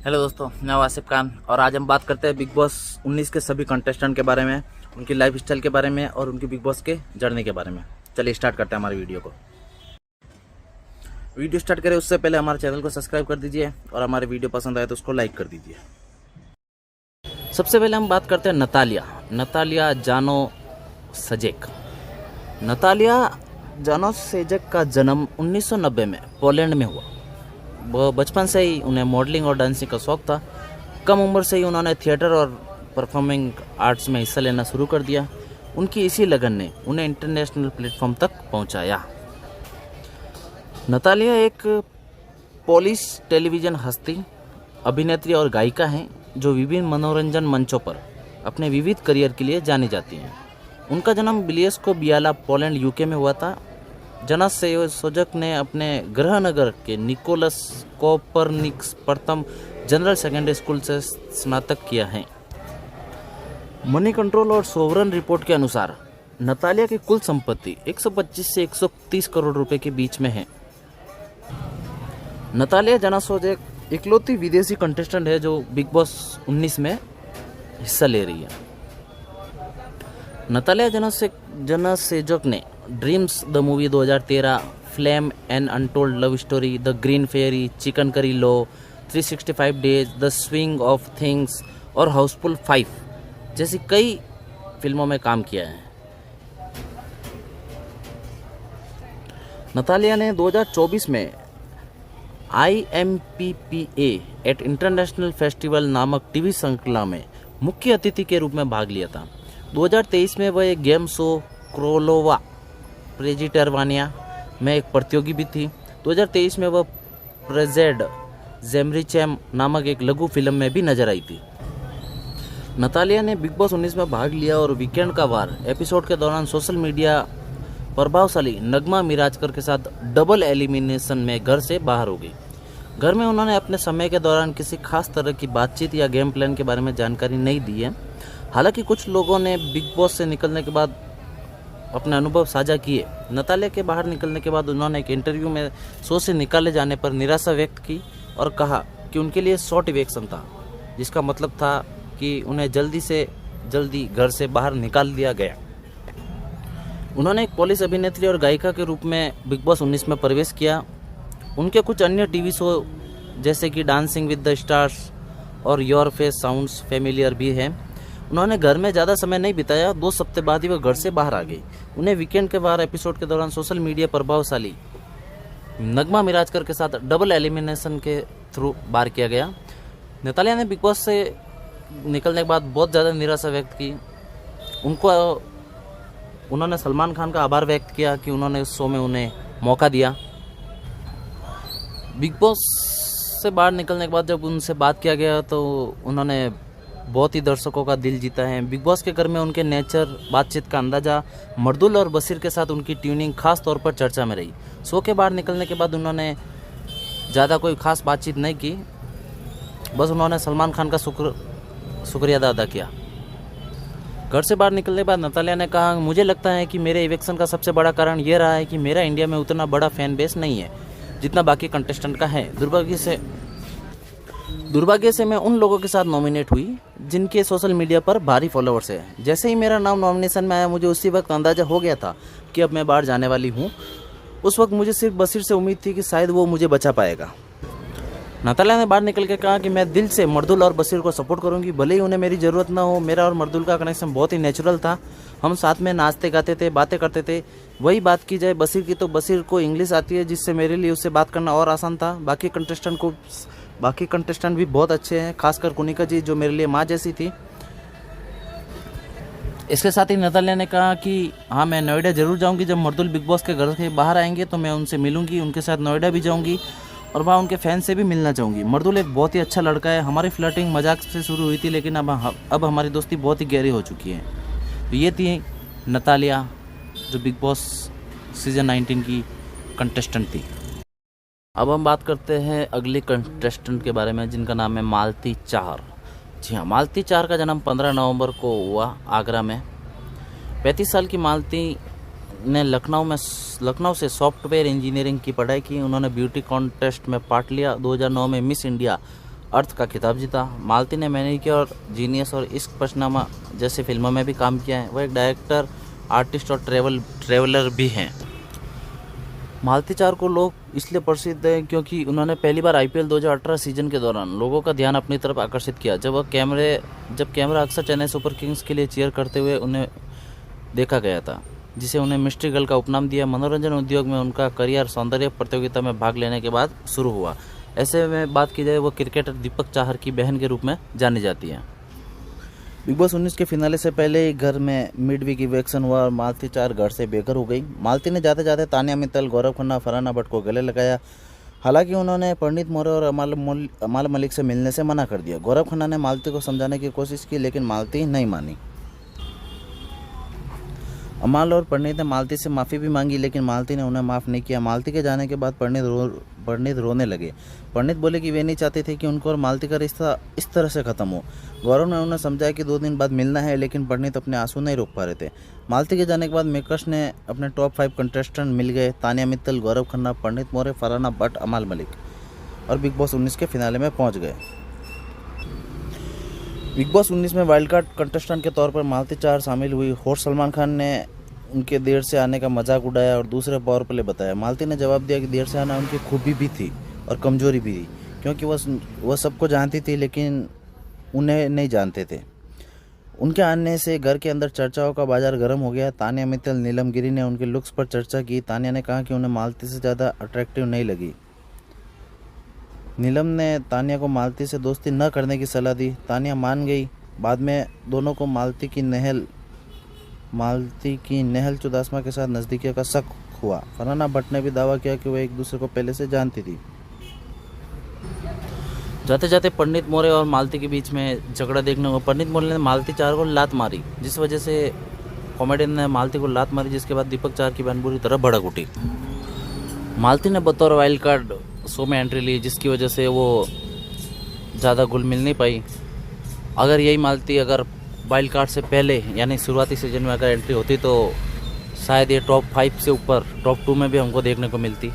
Hello दोस्तों, मैं वासिफ खान और आज हम बात करते हैं बिग बॉस 19 के सभी कंटेस्टेंट के बारे में, उनकी लाइफ स्टाइल के बारे में और उनकी बिग बॉस के जर्नी के बारे में। चलिए स्टार्ट करते हैं हमारी वीडियो को। वीडियो स्टार्ट करें उससे पहले हमारे चैनल को सब्सक्राइब कर दीजिए और हमारे वीडियो पसंद आए तो उसको लाइक कर दीजिए। सबसे पहले हम बात करते हैं नतालिया जानोसेजेक। नतालिया जानोसेजेक का जन्म 1990 में पोलैंड में हुआ। वो बचपन से ही उन्हें मॉडलिंग और डांसिंग का शौक था। कम उम्र से ही उन्होंने थिएटर और परफॉर्मिंग आर्ट्स में हिस्सा लेना शुरू कर दिया। उनकी इसी लगन ने उन्हें इंटरनेशनल प्लेटफॉर्म तक पहुंचाया। नतालिया एक पोलिश टेलीविज़न हस्ती, अभिनेत्री और गायिका हैं जो विभिन्न मनोरंजन मंचों पर अपने विविध करियर के लिए जानी जाती हैं। उनका जन्म बिलियस्को बियाला, पोलैंड, यूके में हुआ था। जानोसेजेक ने अपने गृह नगर के निकोलस कोपरनिकस प्रथम जनरल सेकेंडरी स्कूल से स्नातक किया है। मनी कंट्रोल और सोवरन रिपोर्ट के अनुसार नतालिया की कुल संपत्ति 125 से 130 करोड़ रुपए के बीच में है। नतालिया जानोसेजेक इकलौती विदेशी कंटेस्टेंट है जो बिग बॉस 19 में हिस्सा ले रही है। नतालिया जानोसेजेक ने dreams the movie 2013, flame, an untold love story, the green fairy, chicken curry law, 365 days, the swing of things और हाउसफुल 5 जैसी कई फिल्मों में काम किया है। नतालिया ने 2024 में IMPPA एट इंटरनेशनल फेस्टिवल नामक टीवी श्रृंखला में मुख्य अतिथि के रूप में भाग लिया था। 2023 में वह एक गेम शो क्रोलोवा प्रेजिटरवानिया में एक प्रतियोगी भी थी। 2023 में वह प्रेजेड जेमरिचैम नामक एक लघु फिल्म में भी नजर आई थी। नतालिया ने बिग बॉस 19 में भाग लिया और वीकेंड का वार एपिसोड के दौरान सोशल मीडिया प्रभावशाली नगमा मिराजकर के साथ डबल एलिमिनेशन में घर से बाहर हो गई। घर में उन्होंने अपने समय के दौरान किसी खास तरह की बातचीत या गेम प्लान के बारे में जानकारी नहीं दी है। हालांकि कुछ लोगों ने बिग बॉस से निकलने के बाद अपने अनुभव साझा किए। नतालिया के बाहर निकलने के बाद उन्होंने एक इंटरव्यू में शो से निकाले जाने पर निराशा व्यक्त की और कहा कि उनके लिए शॉर्ट इवेक्शन था, जिसका मतलब था कि उन्हें जल्दी से जल्दी घर से बाहर निकाल दिया गया। उन्होंने एक पोलिश अभिनेत्री और गायिका के रूप में बिग बॉस 19 में प्रवेश किया। उनके कुछ अन्य टीवी शो जैसे कि डांसिंग विद द स्टार्स और योर फेस साउंड्स फेमिलियर भी हैं। उन्होंने घर में ज़्यादा समय नहीं बिताया। 2 सप्ताह बाद ही वह घर से बाहर आ गई। उन्हें वीकेंड के बाहर एपिसोड के दौरान सोशल मीडिया प्रभावशाली नगमा मिराजकर के साथ डबल एलिमिनेशन के थ्रू बाहर किया गया। नतालिया ने बिग बॉस से निकलने के बाद बहुत ज़्यादा निराशा व्यक्त की। उन्होंने सलमान खान का आभार व्यक्त किया कि उन्होंने इस शो में उन्हें मौका दिया। बिग बॉस से बाहर निकलने के बाद जब उनसे बात किया गया तो उन्होंने बहुत ही दर्शकों का दिल जीता है। बिग बॉस के घर में उनके नेचर, बातचीत का अंदाज़ा, मर्दुल और बशीर के साथ उनकी ट्यूनिंग खास तौर पर चर्चा में रही। शो के बाहर निकलने के बाद उन्होंने ज़्यादा कोई खास बातचीत नहीं की, बस उन्होंने सलमान खान का शुक्रिया अदा किया। घर से बाहर निकलने के बाद नतालिया ने कहा, मुझे लगता है कि मेरे इवेक्शन का सबसे बड़ा कारण ये रहा है कि मेरा इंडिया में उतना बड़ा फैन बेस नहीं है जितना बाकी कंटेस्टेंट का है। दुर्भाग्य से मैं उन लोगों के साथ नॉमिनेट हुई जिनके सोशल मीडिया पर भारी फॉलोअर्स है। जैसे ही मेरा नाम नॉमिनेशन में आया, मुझे उसी वक्त अंदाज़ा हो गया था कि अब मैं बाहर जाने वाली हूँ। उस वक्त मुझे सिर्फ बशीर से उम्मीद थी कि शायद वो मुझे बचा पाएगा। नतालिया ने बाहर निकल के कहा कि मैं दिल से मर्दुल और बशीर को सपोर्ट करूंगी, भले ही उन्हें मेरी ज़रूरत ना हो। मेरा और मर्दुल का कनेक्शन बहुत ही नेचुरल था। हम साथ में नाचते गाते थे, बातें करते थे। वही बात की जाए बशीर की, तो बशीर को इंग्लिश आती है, जिससे मेरे लिए उससे बात करना और आसान था। बाकी कंटेस्टेंट भी बहुत अच्छे हैं, खासकर कुनिका जी जो मेरे लिए माँ जैसी थी। इसके साथ ही नतालिया ने कहा कि हाँ, मैं नोएडा ज़रूर जाऊंगी। जब मर्दुल बिग बॉस के घर से बाहर आएंगे तो मैं उनसे मिलूंगी, उनके साथ नोएडा भी जाऊंगी और वहाँ उनके फैन से भी मिलना चाहूँगी। मर्दुल एक बहुत ही अच्छा लड़का है। हमारी फ्लर्टिंग मजाक से शुरू हुई थी, लेकिन अब हमारी दोस्ती बहुत ही गहरी हो चुकी है। तो ये थी नतालिया जो बिग बॉस सीज़न 19 की कंटेस्टेंट थी। अब हम बात करते हैं अगले कंटेस्टेंट के बारे में, जिनका नाम है मालती चाहर। जी हाँ, मालती चाहर का जन्म 15 नवंबर को हुआ आगरा में। 35 साल की मालती ने लखनऊ से सॉफ्टवेयर इंजीनियरिंग की पढ़ाई की। उन्होंने ब्यूटी कॉन्टेस्ट में पार्ट लिया। 2009 में मिस इंडिया अर्थ का खिताब जीता। मालती ने मैनिकी और जीनियस और इश्क पशनामा जैसी फिल्मों में भी काम किया है। वह एक डायरेक्टर, आर्टिस्ट और ट्रेवलर भी हैं। मालती चार को लोग इसलिए प्रसिद्ध हैं क्योंकि उन्होंने पहली बार IPL 2018 सीजन के दौरान लोगों का ध्यान अपनी तरफ आकर्षित किया। जब कैमरा अक्सर चेन्नई सुपर किंग्स के लिए चीयर करते हुए उन्हें देखा गया था, जिसे उन्हें मिस्ट्री गर्ल का उपनाम दिया। मनोरंजन उद्योग में उनका करियर सौंदर्य प्रतियोगिता में भाग लेने के बाद शुरू हुआ। ऐसे में बात की जाए, वो क्रिकेटर दीपक चाहर की बहन के रूप में जानी जाती हैं। बिग बॉस 19 के फिनाले से पहले ही घर में मिड वीक इवेक्शन हुआ और मालती चार घर से बेघर हो गई। मालती ने जाते जाते तानिया मित्तल, गौरव खन्ना, फरहाना भट्ट को गले लगाया। हालांकि उन्होंने परिणीत मौर्य और अमाल मलिक से मिलने से मना कर दिया। गौरव खन्ना ने मालती को समझाने की कोशिश की, लेकिन मालती नहीं मानी। अमाल और परिणीत ने मालती से माफ़ी भी मांगी, लेकिन मालती ने उन्हें माफ़ नहीं किया। मालती के जाने के बाद परिणीत रोने लगे। परिणीत बोले कि वे नहीं चाहते थे कि उनको और मालती का रिश्ता इस तरह से ख़त्म हो। गौरव ने उन्हें समझाया कि 2 दिन बाद मिलना है, लेकिन परिणीत अपने आंसू नहीं रोक पा रहे थे। मालती के जाने के बाद मेकर्स ने अपने टॉप 5 कंटेस्टेंट मिल गए। तानिया मित्तल, गौरव खन्ना, परिणीत मौर्य, फरहाना भट्ट, अमाल मलिक और बिग बॉस 19 के फिनाले में पहुँच गए। बिग बॉस 19 में वाइल्ड कार्ड कंटेस्टेंट के तौर पर मालती चार शामिल हुई। होस्ट सलमान खान ने उनके देर से आने का मजाक उड़ाया और दूसरे पावर प्ले बताया। मालती ने जवाब दिया कि देर से आना उनकी खूबी भी थी और कमजोरी भी थी, क्योंकि वह सबको जानती थी लेकिन उन्हें नहीं जानते थे। उनके आने से घर के अंदर चर्चाओं का बाजार गर्म हो गया। तानिया मित्तल, नीलम गिरी ने उनके लुक्स पर चर्चा की। तानिया ने कहा कि उन्हें मालती से ज़्यादा अट्रैक्टिव नहीं लगी। नीलम ने तानिया को मालती से दोस्ती न करने की सलाह दी। तानिया मान गई। बाद में दोनों को मालती की नेहल चुदासमा के साथ नज़दीकी का शक हुआ। फरहाना भट्ट ने भी दावा किया कि वह एक दूसरे को पहले से जानती थी। जाते जाते परिणीत मौर्य और मालती के बीच में झगड़ा देखने को। परिणीत मौर्य ने मालती चार को लात मारी, जिस वजह से कॉमेडियन ने मालती को लात मारी, जिसके बाद दीपक चार की बहन बुरी तरह भड़क उठी। मालती ने बतौर वाइल्ड कार्ड शो में एंट्री ली, जिसकी वजह से वो ज़्यादा घुल मिल नहीं पाई। अगर यही मालती वाइल्ड कार्ड से पहले यानी शुरुआती सीजन में अगर एंट्री होती तो शायद ये टॉप 5 से ऊपर टॉप 2 में भी हमको देखने को मिलती।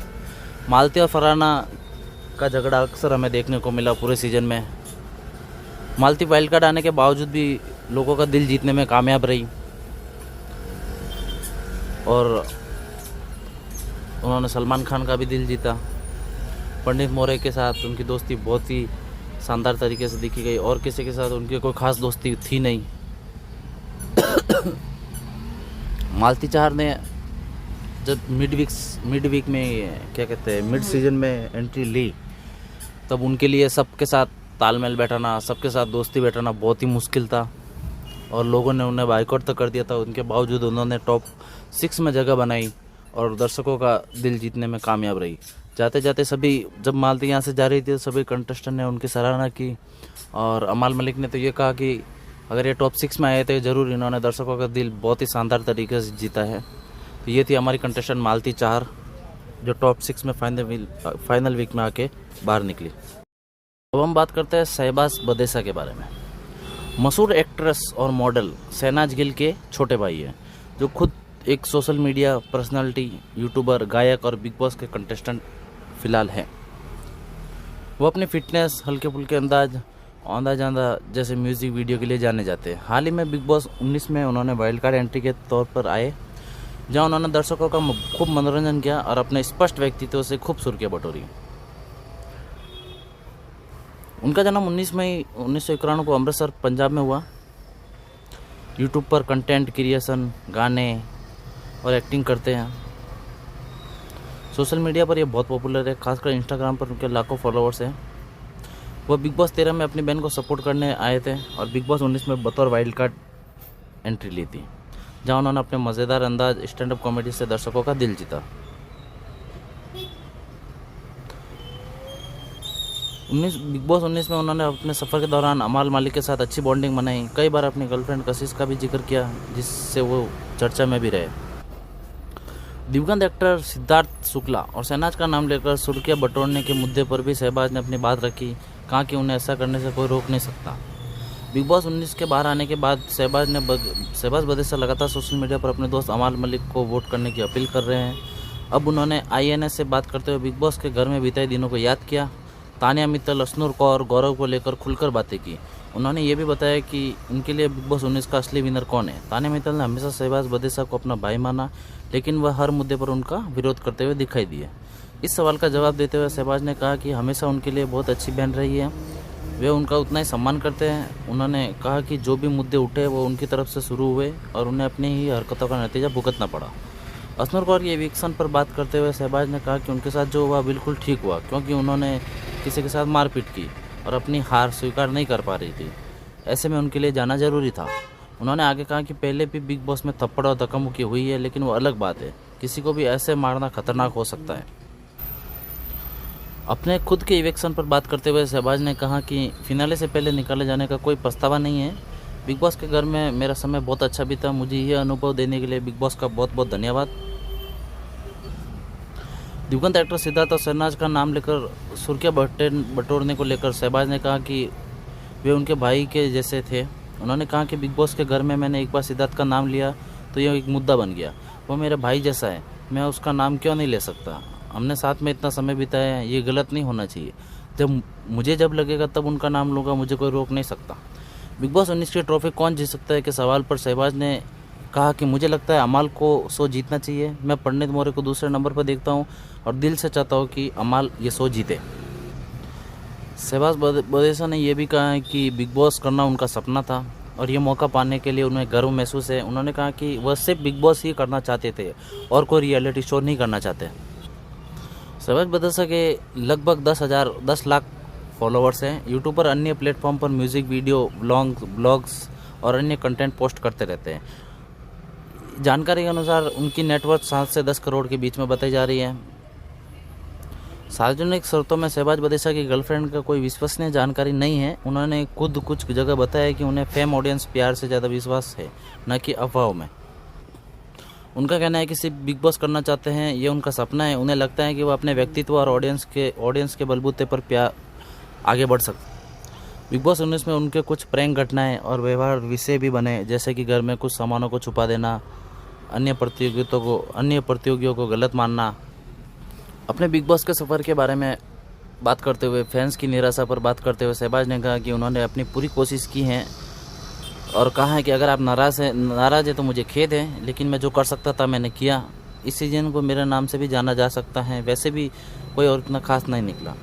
मालती और फरहाना का झगड़ा अक्सर हमें देखने को मिला पूरे सीजन में। मालती वाइल्ड कार्ड आने के बावजूद भी लोगों का दिल जीतने में कामयाब रही और उन्होंने सलमान खान का भी दिल जीता। परिणीत मौर्य के साथ उनकी दोस्ती बहुत ही शानदार तरीके से दिखी गई और किसी के साथ उनकी कोई खास दोस्ती थी नहीं। मालती चार ने जब मिड वीक में मिड सीजन में एंट्री ली, तब उनके लिए सबके साथ तालमेल बैठाना, सबके साथ दोस्ती बैठाना बहुत ही मुश्किल था और लोगों ने उन्हें बाइकआउट तक कर दिया था। उनके बावजूद उन्होंने टॉप 6 में जगह बनाई और दर्शकों का दिल जीतने में कामयाब रही। जाते जाते जब मालती यहाँ से जा रही थी तो सभी कंटेस्टेंट ने उनकी सराहना की और अमाल मलिक ने तो ये कहा कि अगर ये टॉप 6 में आए तो ज़रूर इन्होंने दर्शकों का दिल बहुत ही शानदार तरीके से जीता है। तो ये थी हमारी कंटेस्टेंट मालती चार, जो टॉप 6 में फाइनल वीक में आके बाहर निकली। अब हम बात करते हैं शहबाज बदेसा के बारे में। मशहूर एक्ट्रेस और मॉडल शहनाज गिल के छोटे भाई हैं, जो खुद एक सोशल मीडिया पर्सनालिटी, यूट्यूबर, गायक और बिग बॉस के कंटेस्टेंट फिलहाल हैं। वो अपनी फिटनेस, हल्के फुल्के अंदाज, औंधा जांदा जैसे म्यूज़िक वीडियो के लिए जाने जाते हैं। हाल ही में बिग बॉस 19 में उन्होंने वाइल्ड कार्ड एंट्री के तौर पर आए, जहां उन्होंने दर्शकों का खूब मनोरंजन किया और अपने स्पष्ट व्यक्तित्व से खूब सुर्खियां बटोरी। उनका जन्म 19 मई 1991 को अमृतसर, पंजाब में हुआ। यूट्यूब पर कंटेंट क्रिएशन, गाने और एक्टिंग करते हैं। सोशल मीडिया पर ये बहुत पॉपुलर है, खासकर इंस्टाग्राम पर उनके लाखों फॉलोअर्स हैं। वह बिग बॉस 13 में अपनी बहन को सपोर्ट करने आए थे और बिग बॉस 19 में बतौर वाइल्ड कार्ड एंट्री ली थी, जहां उन्होंने अपने मज़ेदार अंदाज, स्टैंड अप कॉमेडी से दर्शकों का दिल जीता। बिग बॉस 19 में उन्होंने अपने सफ़र के दौरान अमाल मलिक के साथ अच्छी बॉन्डिंग बनाई। कई बार अपनी गर्लफ्रेंड कशिश का भी जिक्र किया, जिससे वो चर्चा में भी रहे। दिवंगत एक्टर सिद्धार्थ शुक्ला और शहनाज का नाम लेकर सुर्खियां बटोरने के मुद्दे पर भी शहबाज ने अपनी बात रखी, कहा कि उन्हें ऐसा करने से कोई रोक नहीं सकता। बिग बॉस 19 के बाहर आने के बाद शहबाज बदेसा लगातार सोशल मीडिया पर अपने दोस्त अमाल मलिक को वोट करने की अपील कर रहे हैं। अब उन्होंने INS से बात करते हुए बिग बॉस के घर में बिताए दिनों को याद किया। तानिया मित्तल, अश्नूर कौर, गौरव को लेकर खुलकर बातें की। उन्होंने ये भी बताया कि उनके लिए बिग बॉस 19 का असली विनर कौन है। तानिया मित्तल ने हमेशा शहबाज बदेसा को अपना भाई माना, लेकिन वह हर मुद्दे पर उनका विरोध करते हुए दिखाई दिए। इस सवाल का जवाब देते हुए शहबाज ने कहा कि हमेशा उनके लिए बहुत अच्छी बहन रही है, वे उनका उतना ही सम्मान करते हैं। उन्होंने कहा कि जो भी मुद्दे उठे वो उनकी तरफ से शुरू हुए और उन्हें अपनी ही हरकतों का नतीजा भुगतना पड़ा। अश्नूर कौर के एविक्शन पर बात करते हुए शहबाज ने कहा कि उनके साथ जो हुआ बिल्कुल ठीक हुआ, क्योंकि उन्होंने किसी के साथ मारपीट की और अपनी हार स्वीकार नहीं कर पा रही थी। ऐसे में उनके लिए जाना जरूरी था। उन्होंने आगे कहा कि पहले भी बिग बॉस में थप्पड़ और धक्का-मुक्की हुई है, लेकिन वो अलग बात है। किसी को भी ऐसे मारना खतरनाक हो सकता है। अपने खुद के इवेक्शन पर बात करते हुए शहबाज ने कहा कि फिनाले से पहले निकाले जाने का कोई प्रस्ताव नहीं है। बिग बॉस के घर में मेरा समय बहुत अच्छा बीता। मुझे यह अनुभव देने के लिए बिग बॉस का बहुत बहुत धन्यवाद। दिवंगत एक्टर सिद्धार्थ और शहनाज का नाम लेकर सुर्खियां बटोरने को लेकर शहबाज ने कहा कि वे उनके भाई के जैसे थे। उन्होंने कहा कि बिग बॉस के घर में मैंने एक बार सिद्धार्थ का नाम लिया तो यह एक मुद्दा बन गया। वो मेरे भाई जैसा है, मैं उसका नाम क्यों नहीं ले सकता। हमने साथ में इतना समय बिताया है, ये गलत नहीं होना चाहिए। जब लगेगा तब उनका नाम लूँगा, मुझे कोई रोक नहीं सकता। बिग बॉस 19 की ट्रॉफी कौन जीत सकता है के सवाल पर शहबाज ने कहा कि मुझे लगता है अमाल को शो जीतना चाहिए। मैं पंडित मौर्य को दूसरे नंबर पर देखता हूँ और दिल से चाहता हूँ कि अमाल ये शो जीते। शहबाज बदेसा ने यह भी कहा है कि बिग बॉस करना उनका सपना था और ये मौका पाने के लिए उन्हें गर्व महसूस है। उन्होंने कहा कि वह सिर्फ बिग बॉस ही करना चाहते थे और कोई रियलिटी शो नहीं करना चाहते। शहबाज बदेसा के लगभग 10 लाख फॉलोअर्स हैं। यूट्यूब पर अन्य प्लेटफॉर्म पर म्यूजिक वीडियो, ब्लॉग्स और अन्य कंटेंट पोस्ट करते रहते हैं। जानकारी के अनुसार उनकी नेटवर्थ 7 से 10 करोड़ के बीच में बताई जा रही है। सार्वजनिक स्रोतों में शहबाज बदेसा की गर्लफ्रेंड का कोई विश्वसनीय जानकारी नहीं है। उन्होंने खुद कुछ जगह बताया कि उन्हें फेम, ऑडियंस, प्यार से ज़्यादा विश्वास है, न कि अफवाहों में। उनका कहना है कि सिर्फ बिग बॉस करना चाहते हैं, ये उनका सपना है। उन्हें लगता है कि वो अपने व्यक्तित्व और ऑडियंस के बलबूते पर आगे बढ़ सकते। बिग बॉस 19 में उनके कुछ प्रैंक घटनाएं और व्यवहार विषय भी बने, जैसे कि घर में कुछ सामानों को छुपा देना, अन्य प्रतियोगियों को गलत मानना। अपने बिग बॉस के सफ़र के बारे में बात करते हुए, फैंस की निराशा पर बात करते हुए शहबाज ने कहा कि उन्होंने अपनी पूरी कोशिश की है और कहा है कि अगर आप नाराज़ है तो मुझे खेद है, लेकिन मैं जो कर सकता था मैंने किया। इस सीजन को मेरे नाम से भी जाना जा सकता है, वैसे भी कोई और इतना खास नहीं निकला।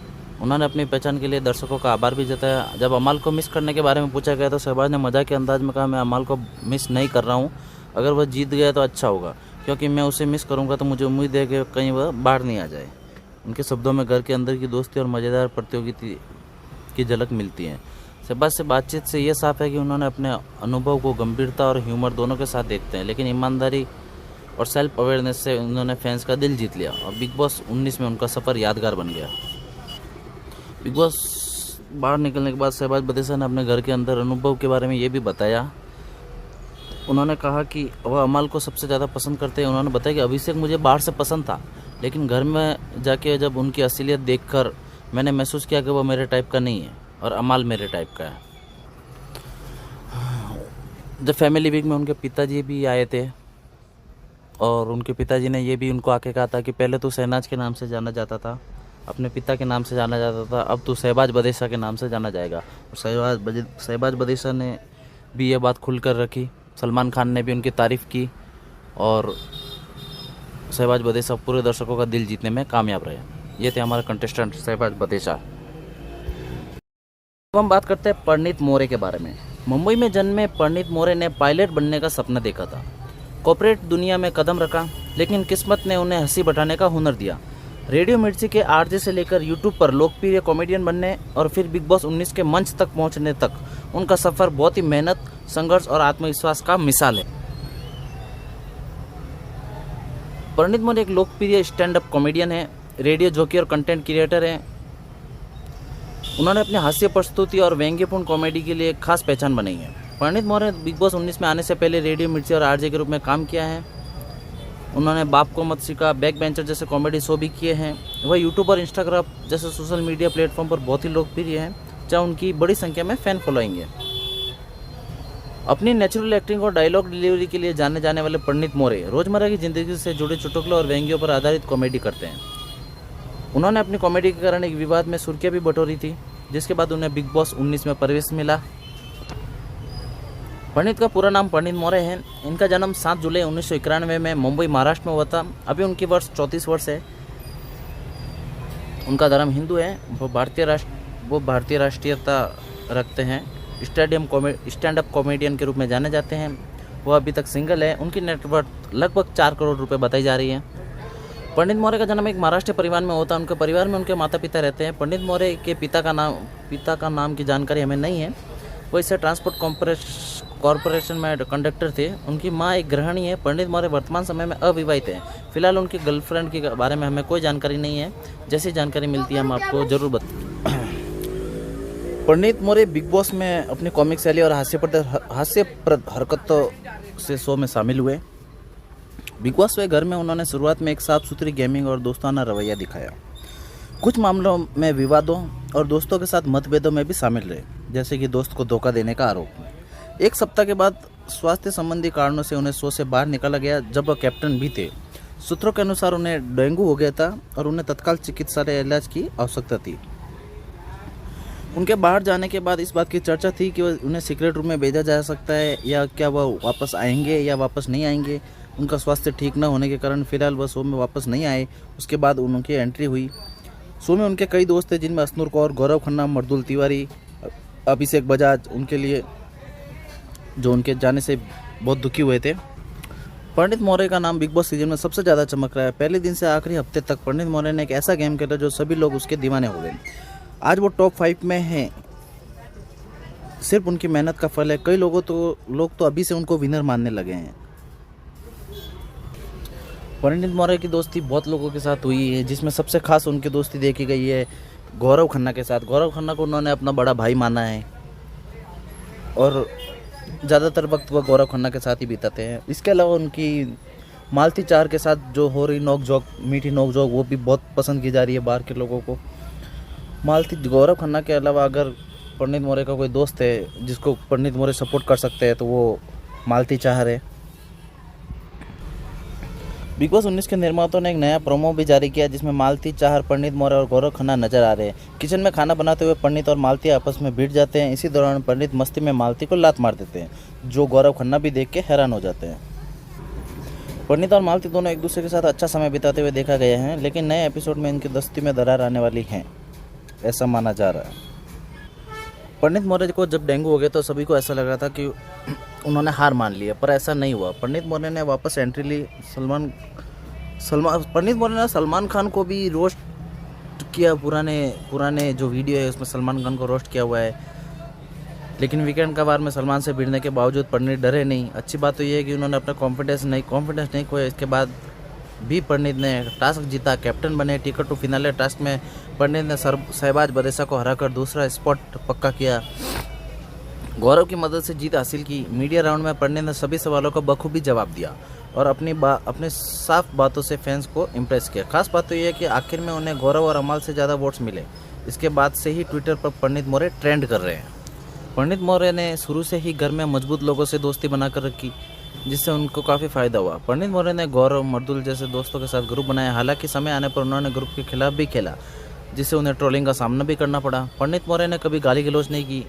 उन्होंने अपनी पहचान के लिए दर्शकों का आभार भी जताया। जब अमाल को मिस करने के बारे में पूछा गया तो शहबाज ने मजाक के अंदाज में कहा, मैं अमाल को मिस नहीं कर रहा हूँ। अगर वह जीत गया तो अच्छा होगा, क्योंकि मैं उसे मिस करूँगा तो मुझे उम्मीद है कि कहीं वह बाहर नहीं आ जाए। उनके शब्दों में घर के अंदर की दोस्ती और मज़ेदार प्रतियोगिता की झलक मिलती है। शहबाज से बातचीत से यह साफ है कि उन्होंने अपने अनुभव को गंभीरता और ह्यूमर दोनों के साथ देखते हैं, लेकिन ईमानदारी और सेल्फ अवेयरनेस से उन्होंने फैंस का दिल जीत लिया और बिग बॉस 19 में उनका सफ़र यादगार बन गया। बिग बॉस बाहर निकलने के बाद शहबाज बदेसा ने अपने घर के अंदर अनुभव के बारे में ये भी बताया। उन्होंने कहा कि वह अमाल को सबसे ज़्यादा पसंद करते हैं। उन्होंने बताया कि अभिषेक मुझे बाहर से पसंद था, लेकिन घर में जाके जब उनकी असलियत देखकर मैंने महसूस किया कि वह मेरे टाइप का नहीं है और अमाल मेरे टाइप का है। जब फैमिली वीक में उनके पिताजी भी आए थे और उनके पिताजी ने ये भी उनको आके कहा था कि पहले तो शहनाज के नाम से जाना जाता था, अपने पिता के नाम से जाना जाता था, अब तो शहबाज बदेसा के नाम से जाना जाएगा। और शहबाज बदेसा ने भी ये बात खुलकर रखी। सलमान खान ने भी उनकी तारीफ़ की और शहबाज बदेसा पूरे दर्शकों का दिल जीतने में कामयाब रहे। ये थे हमारे कंटेस्टेंट शहबाज बदेसा। अब हम बात करते हैं पंडित मौर्य के बारे में। मुंबई में जन्मे पंडित मौर्य ने पायलट बनने का सपना देखा था। कॉर्पोरेट दुनिया में कदम रखा, लेकिन किस्मत ने उन्हें हंसी बढ़ाने का हुनर दिया। रेडियो मिर्ची के आरजे से लेकर यूट्यूब पर लोकप्रिय कॉमेडियन बनने और फिर बिग बॉस 19 के मंच तक पहुंचने तक उनका सफ़र बहुत ही मेहनत, संघर्ष और आत्मविश्वास का मिसाल है। पंडित मौर्य एक लोकप्रिय स्टैंड अप कॉमेडियन है, रेडियो जॉकी और कंटेंट क्रिएटर हैं। उन्होंने अपने हास्य प्रस्तुति और व्यंग्यपूर्ण कॉमेडी के लिए एक खास पहचान बनाई है। पंडित मौर्य बिग बॉस 19 में आने से पहले रेडियो मिर्ची और आरजे के रूप में काम किया है। उन्होंने बाप को मत सिखा, बैक बेंचर जैसे कॉमेडी शो भी किए हैं। वह यूट्यूब और इंस्टाग्राम जैसे सोशल मीडिया प्लेटफॉर्म पर बहुत ही लोकप्रिय हैं, जहाँ उनकी बड़ी संख्या में फैन फॉलोइंग है। अपनी नेचुरल एक्टिंग और डायलॉग डिलीवरी के लिए जाने जाने वाले पंडित मौर्य रोजमर्रा की जिंदगी से जुड़े चुटकुलों और व्यंग्यों पर आधारित कॉमेडी करते हैं। उन्होंने अपनी कॉमेडी के कारण एक विवाद में सुर्खियां भी बटोरी थी, जिसके बाद उन्हें बिग बॉस 19 में प्रवेश मिला। पंडित का पूरा नाम पंडित मौर्य है। इनका जन्म 7 जुलाई 1991 में मुंबई महाराष्ट्र में हुआ था। अभी उनकी वर्ष 34 वर्ष है। उनका धर्म हिंदू है। वो भारतीय राष्ट्रीयता रखते हैं। स्टैंड अप कॉमेडियन के रूप में जाने जाते हैं। वो अभी तक सिंगल है। उनकी नेटवर्थ लगभग 4 करोड़ रुपए बताई जा रही है। पंडित मौर्य का जन्म एक महाराष्ट्र परिवार में होता है। उनके परिवार में उनके माता पिता रहते हैं। पंडित मौर्य के पिता का नाम की जानकारी हमें नहीं है। वो इससे ट्रांसपोर्ट कॉरपोरेशन में कंडक्टर थे। उनकी माँ एक गृहिणी है। पंडित मौर्य वर्तमान समय में अविवाहित हैं। फिलहाल उनकी गर्लफ्रेंड के बारे में हमें कोई जानकारी नहीं है। जैसी जानकारी मिलती है हम आपको जरूर पंडित मौर्य बिग बॉस में अपनी कॉमिक शैली और हास्यप्रद हरकतों से शो में शामिल हुए। बिग बॉस के घर में उन्होंने शुरुआत में एक साफ सुथरी गेमिंग और दोस्ताना रवैया दिखाया। कुछ मामलों में विवादों और दोस्तों के साथ मतभेदों में भी शामिल रहे, जैसे कि दोस्त को धोखा देने का आरोप। एक सप्ताह के बाद स्वास्थ्य संबंधी कारणों से उन्हें शो से बाहर निकाला गया, जब वह कैप्टन भी थे। सूत्रों के अनुसार उन्हें डेंगू हो गया था और उन्हें तत्काल चिकित्सालय इलाज की आवश्यकता थी। उनके बाहर जाने के बाद इस बात की चर्चा थी कि उन्हें सीक्रेट रूम में भेजा जा सकता है या क्या वह वापस आएंगे या वापस नहीं आएंगे। उनका स्वास्थ्य ठीक न होने के कारण फिलहाल वह शो में वापस नहीं आए। उसके बाद उनकी एंट्री हुई। शो में उनके कई दोस्त थे, जिनमें अश्नुर कौर, गौरव खन्ना, मर्दुल तिवारी, अभिषेक बजाज, उनके लिए जो उनके जाने से बहुत दुखी हुए थे। पंडित मौर्य का नाम बिग बॉस सीजन में सबसे ज़्यादा चमक रहा है। पहले दिन से आखिरी हफ्ते तक पंडित मौर्य ने एक ऐसा गेम खेला जो सभी लोग उसके दीवाने हो गए। आज वो टॉप 5 में हैं। सिर्फ उनकी मेहनत का फल है। कई लोग तो अभी से उनको विनर मानने लगे हैं। पंडित मौर्य की दोस्ती बहुत लोगों के साथ हुई है, जिसमें सबसे खास उनकी दोस्ती देखी गई है गौरव खन्ना के साथ। गौरव खन्ना को उन्होंने अपना बड़ा भाई माना है और ज़्यादातर वक्त वह गौरव खन्ना के साथ ही बिताते हैं। इसके अलावा उनकी मालती चार के साथ जो हो रही मीठी नोक जोक वो भी बहुत पसंद की जा रही है बाहर के लोगों को। गौरव खन्ना के अलावा अगर पंडित मौर्य का कोई दोस्त है जिसको पंडित मौर्य सपोर्ट कर सकते हैं तो वो मालती चाहर है। बिग बॉस 19 के निर्माताओं ने एक नया प्रोमो भी जारी किया, जिसमें मालती चाहर, पंडित मौर्य और गौरव खन्ना नजर आ रहे हैं। किचन में खाना बनाते हुए पंडित और मालती आपस में भिड़ जाते हैं। इसी दौरान पंडित मस्ती में मालती को लात मार देते हैं, जो गौरव खन्ना भी देख के हैरान हो जाते हैं। पंडित और मालती दोनों एक दूसरे के साथ अच्छा समय बिताते हुए देखा गया है, लेकिन नए एपिसोड में इनकी दोस्ती में दरार आने वाली है, ऐसा माना जा रहा है। पंडित मौर्य को जब डेंगू हो गया तो सभी को ऐसा लग रहा था कि उन्होंने हार मान ली है, पर ऐसा नहीं हुआ। पंडित मौर्य ने वापस एंट्री ली। पंडित मौर्य ने सलमान खान को भी रोस्ट किया। पुराने जो वीडियो है उसमें सलमान खान को रोस्ट किया हुआ है, लेकिन वीकेंड का वार में सलमान से भिड़ने के बावजूद पंडित डरे नहीं। अच्छी बात तो ये है कि उन्होंने अपना कॉन्फिडेंस नहीं खोया। इसके बाद भी पंडित ने टास्क जीता, कैप्टन बने। टिकट टू फिनाले टास्क में पंडित ने शहबाज बरेसा को हराकर दूसरा स्पॉट पक्का किया। गौरव की मदद से जीत हासिल की। मीडिया राउंड में पंडित ने सभी सवालों का बखूबी जवाब दिया और अपने साफ बातों से फैंस को इम्प्रेस किया। खास बात तो यह है कि आखिर में उन्हें गौरव और अमाल से ज़्यादा वोट्स मिले। इसके बाद से ही ट्विटर पर पंडित मौर्य ट्रेंड कर रहे हैं। पंडित मौर्य ने शुरू से ही घर में मजबूत लोगों से दोस्ती बनाकर रखी, जिससे उनको काफ़ी फ़ायदा हुआ। पंडित मौर्य ने गौरव, मर्दुल जैसे दोस्तों के साथ ग्रुप बनाया। हालांकि समय आने पर उन्होंने ग्रुप के खिलाफ भी खेला, जिससे उन्हें ट्रोलिंग का सामना भी करना पड़ा। पंडित मौर्य ने कभी गाली गलौज नहीं की।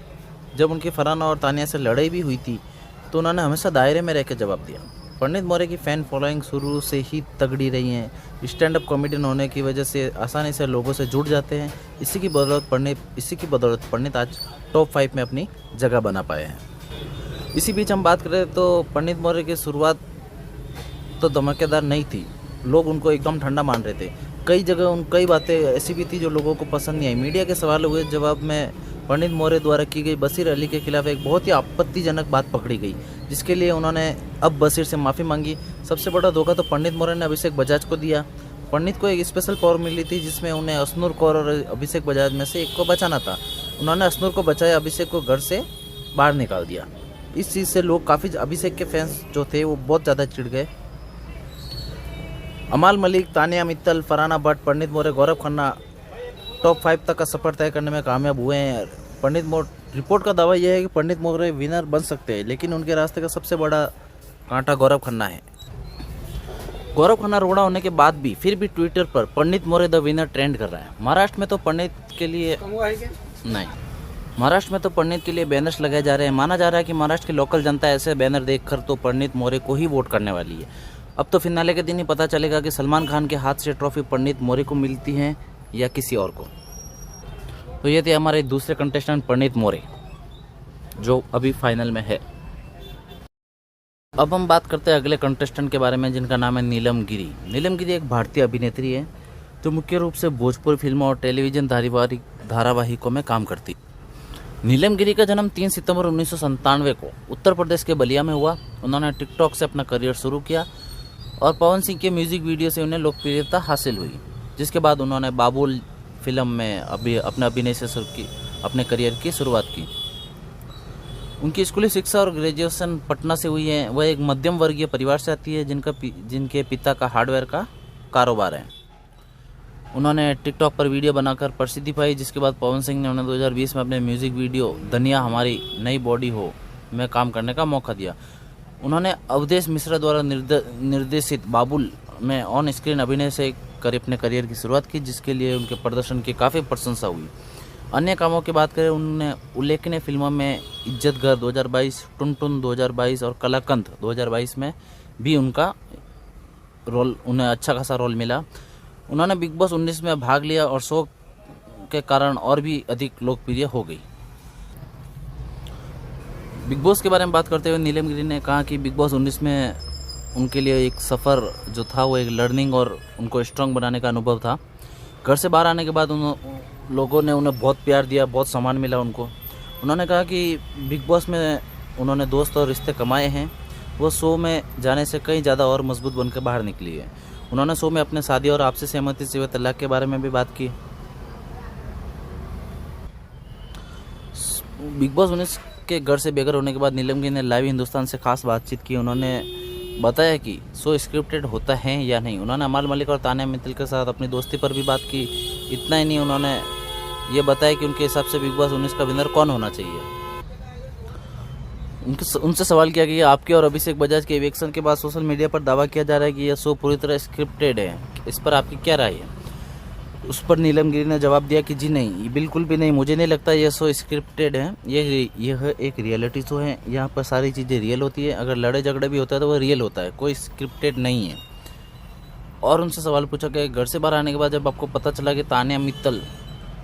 जब उनकी फरहान और तानिया से लड़ाई भी हुई थी तो उन्होंने हमेशा दायरे में रहकर जवाब दिया। पंडित मौर्य की फ़ैन फॉलोइंग शुरू से ही तगड़ी रही है। स्टैंड अप कॉमेडियन होने की वजह से आसानी से लोगों से जुड़ जाते हैं। इसी की बदौलत पंडित आज टॉप 5 में अपनी जगह बना पाए हैं। इसी बीच हम बात करें तो पंडित मौर्य की शुरुआत तो धमाकेदार नहीं थी। लोग उनको एकदम ठंडा मान रहे थे। कई बातें ऐसी भी थी जो लोगों को पसंद नहीं आई। मीडिया के सवाल हुए जवाब में पंडित मौर्य द्वारा की गई बशीर अली के खिलाफ एक बहुत ही आपत्तिजनक बात पकड़ी गई, जिसके लिए उन्होंने अब बशीर से माफ़ी मांगी। सबसे बड़ा धोखा तो पंडित मौर्य ने अभिषेक बजाज को दिया। पंडित को एक स्पेशल पावर मिली थी, जिसमें उन्हें अश्नुर कौर और अभिषेक बजाज में से एक को बचाना था। उन्होंने अश्नुर को बचाया, अभिषेक को घर से बाहर निकाल दिया। इस चीज़ से लोग काफ़ी, अभिषेक के फैंस जो थे वो बहुत ज़्यादा चिढ़ गए। अमाल मलिक, तानिया मित्तल, फरहाना भट्ट, पंडित मौर्य, गौरव खन्ना टॉप 5 तक का सफर तय करने में कामयाब हुए हैं। रिपोर्ट का दावा यह है कि पंडित मौर्य विनर बन सकते हैं, लेकिन उनके रास्ते का सबसे बड़ा कांटा गौरव खन्ना है। गौरव खन्ना रोड़ा होने के बाद भी फिर भी ट्विटर पर पंडित मोरे द विनर ट्रेंड कर रहा है। महाराष्ट्र में तो पंडित के लिए बैनर्स लगाए जा रहे हैं। माना जा रहा है कि महाराष्ट्र की लोकल जनता ऐसे बैनर देखकर तो पंडित मोरे को ही वोट करने वाली है। अब तो फिनाले के दिन ही पता चलेगा कि सलमान खान के हाथ से ट्रॉफी पंडित मोरे को मिलती है या किसी और को। तो ये थे हमारे दूसरे कंटेस्टेंट पंडित मोरे, जो अभी फाइनल में है। अब हम बात करते हैं अगले कंटेस्टेंट के बारे में, जिनका नाम है नीलम गिरी। नीलम गिरी एक भारतीय अभिनेत्री है जो मुख्य रूप से भोजपुरी फिल्मों और टेलीविजन धारावाहिकों में काम करती। नीलम गिरी का जन्म 3 सितंबर 1997 को उत्तर प्रदेश के बलिया में हुआ। उन्होंने टिकटॉक से अपना करियर शुरू किया और पवन सिंह के म्यूजिक वीडियो से उन्हें लोकप्रियता हासिल हुई, जिसके बाद उन्होंने बाबुल फिल्म में अपने अभिनय से अपने करियर की शुरुआत की। उनकी स्कूली शिक्षा और ग्रेजुएशन पटना से हुई है। वह एक मध्यम वर्गीय परिवार से आती है जिनके पिता का हार्डवेयर का कारोबार है। उन्होंने टिकटॉक पर वीडियो बनाकर प्रसिद्धि पाई, जिसके बाद पवन सिंह ने उन्हें 2020 में अपने म्यूजिक वीडियो दुनिया हमारी नई बॉडी हो में काम करने का मौका दिया। उन्होंने अवधेश मिश्रा द्वारा निर्देशित बाबुल में ऑन स्क्रीन अभिनय से अपने करियर की शुरुआत की, जिसके लिए उनके प्रदर्शन की काफ़ी प्रशंसा हुई। अन्य कामों की बात करें, उन्होंने उल्लेखनीय फिल्मों में इज्जत घर 2022, टुन 2022 और कलाकंद 2022 में भी उन्हें अच्छा खासा रोल मिला। उन्होंने बिग बॉस 19 में भाग लिया और शो के कारण और भी अधिक लोकप्रिय हो गई। बिग बॉस के बारे में बात करते हुए नीलम गिरी ने कहा कि बिग बॉस 19 में उनके लिए एक सफ़र जो था वो एक लर्निंग और उनको स्ट्रांग बनाने का अनुभव था। घर से बाहर आने के बाद लोगों ने उन्हें बहुत प्यार दिया, बहुत सम्मान मिला उनको। उन्होंने कहा कि बिग बॉस में उन्होंने दोस्त और रिश्ते कमाए हैं। वो शो में जाने से कहीं ज़्यादा और मजबूत बनकर बाहर निकली है। उन्होंने शो में अपने शादी और आपसी सहमति से तलाक के बारे में भी बात की। बिग बॉस 19 के घर से बेघर होने के बाद नीलम गिरी ने लाइव हिंदुस्तान से खास बातचीत की। उन्होंने बताया कि शो स्क्रिप्टेड होता है या नहीं। उन्होंने अमाल मलिक और तान्या मित्तल के साथ अपनी दोस्ती पर भी बात की। इतना ही नहीं, उन्होंने ये बताया कि उनके हिसाब से बिग बॉस 19 का विनर कौन होना चाहिए। उनसे सवाल किया कि आपके और अभिषेक बजाज के इवेक्शन के बाद सोशल मीडिया पर दावा किया जा रहा है कि यह शो पूरी तरह स्क्रिप्टेड है, इस पर आपकी क्या राय है। उस पर नीलम गिरी ने जवाब दिया कि जी नहीं, बिल्कुल भी नहीं, मुझे नहीं लगता यह शो स्क्रिप्टेड है। यह एक रियलिटी शो है, यहाँ पर सारी चीज़ें रियल होती है। अगर लड़े झगड़े भी होता है तो वह रियल होता है, कोई स्क्रिप्टेड नहीं है। और उनसे सवाल पूछा कि घर से बाहर आने के बाद जब आपको पता चला कि तान्या मित्तल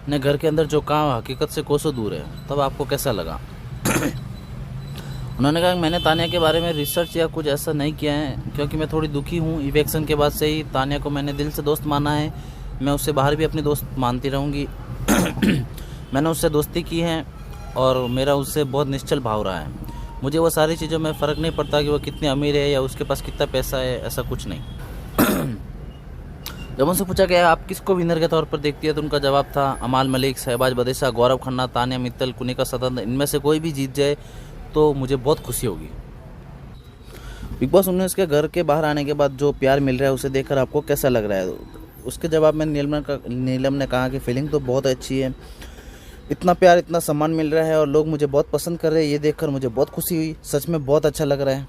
ने घर के अंदर जो कहा हकीकत से कोसों दूर है, तब आपको कैसा लगा। उन्होंने कहा कि मैंने तान्या के बारे में रिसर्च या कुछ ऐसा नहीं किया है, क्योंकि मैं थोड़ी दुखी हूँ। इवेक्शन के बाद से ही तान्या को मैंने दिल से दोस्त माना है। मैं उससे बाहर भी अपनी दोस्त मानती रहूँगी। मैंने उससे दोस्ती की है और मेरा उससे बहुत निश्चल भाव रहा है। मुझे वो सारी चीज़ों में फ़र्क नहीं पड़ता कि वो कितनी अमीर है या उसके पास कितना पैसा है, ऐसा कुछ नहीं। जब उनसे पूछा गया आप किसको विनर के तौर पर देखती है, तो उनका जवाब था अमाल मलिक, शहबाज बदेशा, गौरव खन्ना, तान्या मित्तल, कुनिका सदन, इनमें से कोई भी जीत जाए तो मुझे बहुत खुशी होगी। बिग बॉस 19 के घर के बाहर आने के बाद जो प्यार मिल रहा है उसे देखकर आपको कैसा लग रहा है। उसके जवाब में नीलम ने कहा कि फीलिंग तो बहुत अच्छी है, इतना प्यार इतना सम्मान मिल रहा है और लोग मुझे बहुत पसंद कर रहे हैं, ये देखकर मुझे बहुत खुशी हुई। सच में बहुत अच्छा लग रहा है।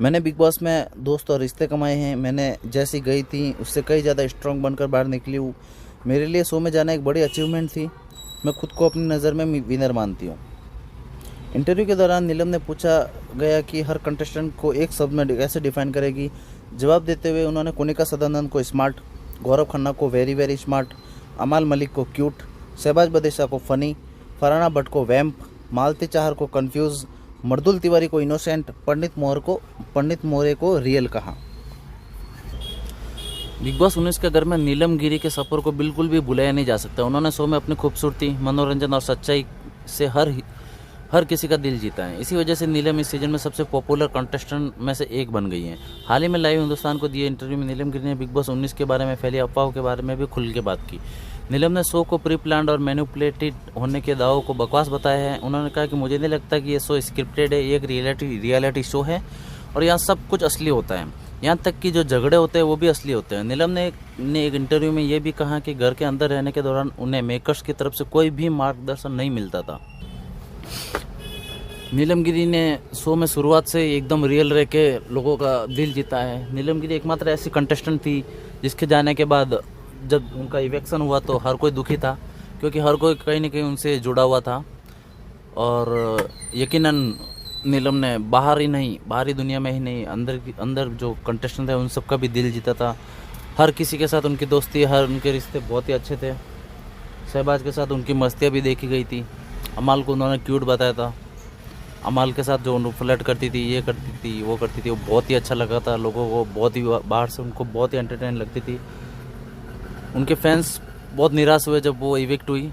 मैंने बिग बॉस में दोस्त और रिश्ते कमाए हैं। मैंने जैसी गई थी उससे कई ज़्यादा स्ट्रांग बनकर बाहर निकली हूँ। मेरे लिए शो में जाना एक बड़ी अचीवमेंट थी। मैं खुद को अपनी नज़र में विनर मानती हूँ। इंटरव्यू के दौरान नीलम ने पूछा गया कि हर कंटेस्टेंट को एक शब्द में कैसे डिफाइन करेगी। जवाब देते हुए उन्होंने कुनिका सदानंद को स्मार्ट, गौरव खन्ना को वेरी वेरी स्मार्ट, अमाल मलिक को क्यूट, शहबाज बदेशा को फनी, फरहाना भट्ट को वैम्प, मालती चाहर को कंफ्यूज, मर्दुल तिवारी को इनोसेंट, पंडित मोरे को रियल कहा। बिग बॉस 19 के घर में नीलम गिरी के सफ़र को बिल्कुल भी भुलाया नहीं जा सकता। उन्होंने शो में अपनी खूबसूरती, मनोरंजन और सच्चाई से हर किसी का दिल जीता है। इसी वजह से नीलम इस सीजन में सबसे पॉपुलर कंटेस्टेंट में से एक बन गई हैं। हाल ही में लाइव हिंदुस्तान को दिए इंटरव्यू में नीलम गिरी ने बिग बॉस 19 के बारे में फैली अफवाहों के बारे में भी खुल के बात की। नीलम ने शो को प्री प्लान्ड और मैनिपुलेटेड होने के दावों को बकवास बताया है। उन्होंने कहा कि मुझे नहीं लगता कि ये शो स्क्रिप्टेड है, ये एक रियलिटी शो है और यहाँ सब कुछ असली होता है। यहाँ तक कि जो झगड़े होते हैं वो भी असली होते हैं। नीलम ने एक इंटरव्यू में ये भी कहा कि घर के अंदर रहने के दौरान उन्हें मेकर्स की तरफ से कोई भी मार्गदर्शन नहीं मिलता था। नीलम गिरी ने शो में शुरुआत से ही एकदम रियल रह के लोगों का दिल जीता है। नीलम गिरी एकमात्र ऐसी कंटेस्टेंट थी जिसके जाने के बाद जब उनका इवेक्शन हुआ तो हर कोई दुखी था, क्योंकि हर कोई कहीं ना कहीं उनसे जुड़ा हुआ था। और यकीनन नीलम ने बाहर ही नहीं, बाहरी दुनिया में ही नहीं, अंदर जो कंटेस्टेंट थे उन सबका भी दिल जीता था। हर किसी के साथ उनकी दोस्ती, हर उनके रिश्ते बहुत ही अच्छे थे। शहबाज के साथ उनकी मस्तियाँ भी देखी गई थी। अमाल को उन्होंने क्यूट बताया था। अमाल के साथ जो उन्होंने फ्लर्ट करती थी, ये करती थी, वो करती थी, वो बहुत ही अच्छा लगा था लोगों को। बहुत ही बाहर से उनको बहुत ही एंटरटेन लगती थी। उनके फैंस बहुत निराश हुए जब वो इविक्ट हुई।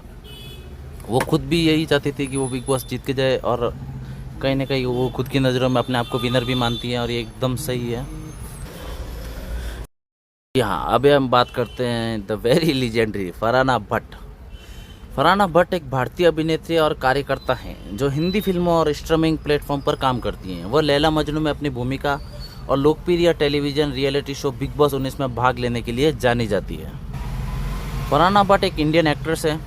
वो खुद भी यही चाहती थी कि वो बिग बॉस जीत के जाए, और कहीं ना कहीं वो खुद की नज़रों में अपने आप को विनर भी मानती हैं, और ये एकदम सही है। यहाँ अब हम बात करते हैं the very legendary Farhana Bhatt. Farhana Bhatt एक भारतीय अभिनेत्री और कार्यकर्ता हैं जो हिंदी फिल्मों और स्ट्रीमिंग प्लेटफॉर्म पर काम करती हैं। वह लैला मजनू में अपनी भूमिका और लोकप्रिय television reality show big Boss 19 में भाग लेने के लिए जानी जाती है। फरहाना भट्ट एक इंडियन एक्ट्रेस है।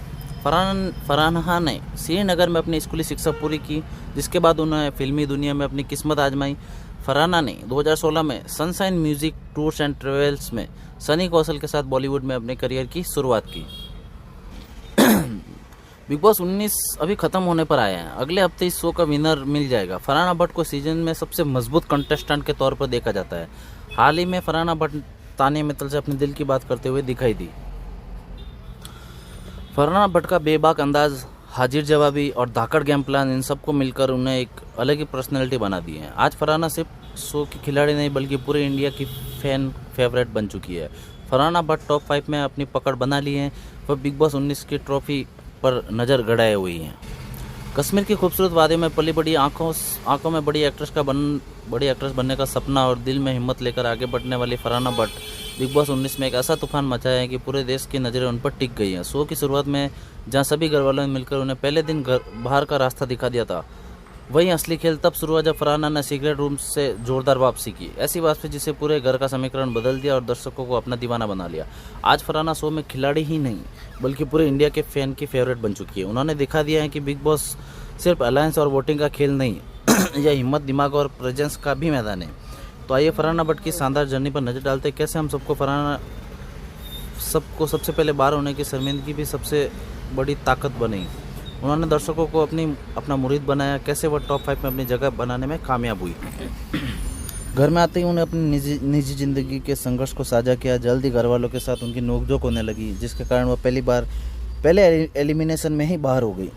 फरहाना ने श्रीनगर में अपनी स्कूली शिक्षा पूरी की, जिसके बाद उन्होंने फिल्मी दुनिया में अपनी किस्मत आजमाई। फरहाना ने 2016 में sunshine music tours and travels में सनी कौशल के साथ बॉलीवुड में अपने करियर की शुरुआत की। बिग बॉस 19 अभी खत्म होने पर आया है। अगले हफ्ते इस शो का विनर मिल जाएगा। फरहाना भट्ट को सीजन में सबसे मजबूत कंटेस्टेंट के तौर पर देखा जाता है। हाल ही में फरहाना भट्ट तानिया मित्तल से अपने दिल की बात करते हुए दिखाई दी। फरहाना भट्ट का बेबाक अंदाज, हाजिर जवाबी और धाकड़ गेम प्लान, इन सबको मिलकर उन्हें एक अलग ही पर्सनैलिटी बना दी है। आज फरहाना सिर्फ शो की खिलाड़ी नहीं बल्कि पूरे इंडिया की फैन फेवरेट बन चुकी है। फरहाना भट्ट टॉप 5 में अपनी पकड़ बना ली है। वह बिग बॉस 19 की ट्रॉफी पर नज़र गड़ाए हुई हैं। कश्मीर की खूबसूरत वादियों में पली बड़ी आंखों में बड़ी एक्ट्रेस बनने का सपना और दिल में हिम्मत लेकर आगे बढ़ने वाली फरहाना भट्ट बिग बॉस 19 में एक ऐसा तूफान मचाया है कि पूरे देश की नज़रें उन पर टिक गई हैं। शो की शुरुआत में जहां सभी घरवालों ने मिलकर उन्हें पहले दिन बाहर का रास्ता दिखा दिया था, वहीं असली खेल तब शुरू हुआ जब फरहाना ने सीक्रेट रूम से जोरदार वापसी की। ऐसी वापसी जिसे पूरे घर का समीकरण बदल दिया और दर्शकों को अपना दीवाना बना लिया। आज फरहाना शो में खिलाड़ी ही नहीं बल्कि पूरे इंडिया के फैन की फेवरेट बन चुकी है। उन्होंने दिखा दिया है कि बिग बॉस सिर्फ अलायंस और वोटिंग का खेल नहीं, यह हिम्मत, दिमाग और प्रेजेंस का भी मैदान है। तो आइए फरहाना भट्ट की शानदार जर्नी पर नजर डालते हैं। कैसे हम सबको सबसे पहले बाहर होने की शर्मिंदगी भी सबसे बड़ी ताकत बनी। उन्होंने दर्शकों को अपना मुरीद बनाया। कैसे वह टॉप 5 में अपनी जगह बनाने में कामयाब हुई। घर में आते ही उन्हें अपनी निजी जिंदगी के संघर्ष को साझा किया। जल्द ही घर वालों के साथ उनकी नोकझोंक होने लगी, जिसके कारण वह पहले एलिमिनेशन में ही बाहर हो गई।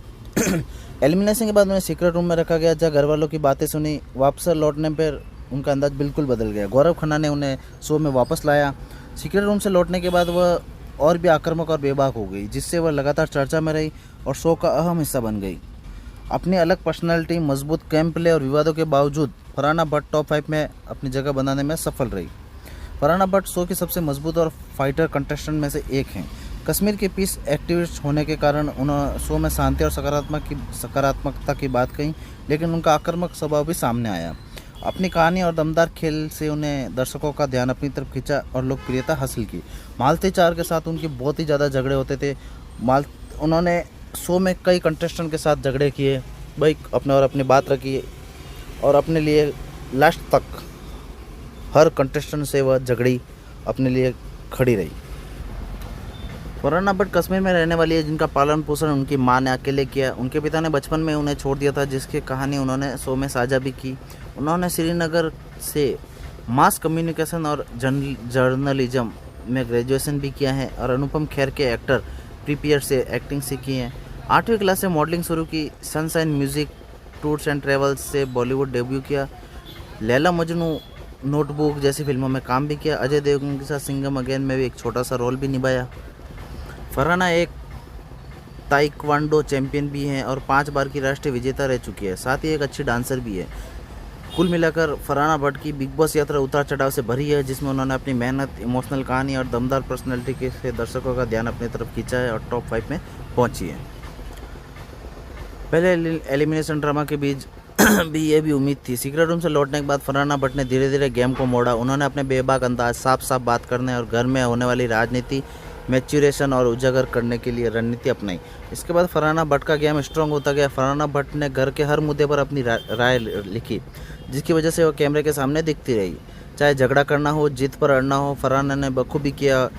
एलिमिनेशन के बाद उन्हें सीक्रेट रूम में रखा गया, जहाँ घर वालों की बातें सुनी। वापस लौटने पर उनका अंदाज बिल्कुल बदल गया। गौरव खन्ना ने उन्हें शो में वापस लाया। सीक्रेट रूम से लौटने के बाद वह और भी आक्रामक और बेबाक हो गई, जिससे वह लगातार चर्चा में रही और शो का अहम हिस्सा बन गई। अपनी अलग पर्सनालिटी, मजबूत गेम प्ले और विवादों के बावजूद फरहाना भट्ट टॉप 5 में अपनी जगह बनाने में सफल रही। फरहाना भट्ट शो की सबसे मजबूत और फाइटर कंटेस्टेंट में से एक हैं। कश्मीर के पीस एक्टिविस्ट होने के कारण उन्होंने शो में शांति और सकारात्मकता की बात कही, लेकिन उनका आक्रामक स्वभाव भी सामने आया। अपनी कहानी और दमदार खेल से उन्हें दर्शकों का ध्यान अपनी तरफ खींचा और लोकप्रियता हासिल की। मालती चार के साथ उनकी बहुत ही ज़्यादा झगड़े होते थे। उन्होंने शो में कई कंटेस्टेंट के साथ झगड़े किए, भाई अपनी बात रखी और अपने लिए लास्ट तक हर कंटेस्टेंट से वह झगड़ी, अपने लिए खड़ी रही। फरहाना भट्ट कश्मीर में रहने वाली है, जिनका पालन पोषण उनकी मां ने अकेले किया। उनके पिता ने बचपन में उन्हें छोड़ दिया था, जिसकी कहानी उन्होंने शो में साझा भी की। उन्होंने श्रीनगर से मास कम्युनिकेशन और जर्नलिज्म में ग्रेजुएशन भी किया है और अनुपम खेर के एक्टर प्रीपियर से एक्टिंग सीखी है। 8वीं क्लास से मॉडलिंग शुरू की। Sunshine music tours and travels से बॉलीवुड डेब्यू किया। लैला मजनू, नोटबुक जैसी फिल्मों में काम भी किया। अजय देवगन के साथ सिंघम अगेन में भी एक छोटा सा रोल भी निभाया। फरहाना एक ताइक्वांडो चैंपियन भी हैं और 5 बार की राष्ट्रीय विजेता रह चुकी है। साथ ही एक अच्छी डांसर भी है। कुल मिलाकर फरहाना भट्ट की बिग बॉस यात्रा उतार चढ़ाव से भरी है, जिसमें उन्होंने अपनी मेहनत, इमोशनल कहानी और दमदार पर्सनैलिटी से दर्शकों का ध्यान अपनी तरफ खींचा है और टॉप 5 में पहुंची है। पहले एलिमिनेशन ड्रामा के बीच भी ये भी उम्मीद थी। सीक्रेट रूम से लौटने के बाद फरहाना भट्ट ने धीरे धीरे गेम को मोड़ा। उन्होंने अपने बेबाक अंदाज, साफ साफ बात करने और घर में होने वाली राजनीति मैच्योरेशन और उजागर करने के लिए रणनीति अपनाई। इसके बाद फरहाना भट्ट का गेम स्ट्रॉन्ग होता गया। फरहाना भट्ट ने घर के हर मुद्दे पर अपनी राय लिखी, जिसकी वजह से वह कैमरे के सामने दिखती रही। चाहे झगड़ा करना हो, जिद पर अड़ना हो, फरहाना ने बखूबी किया।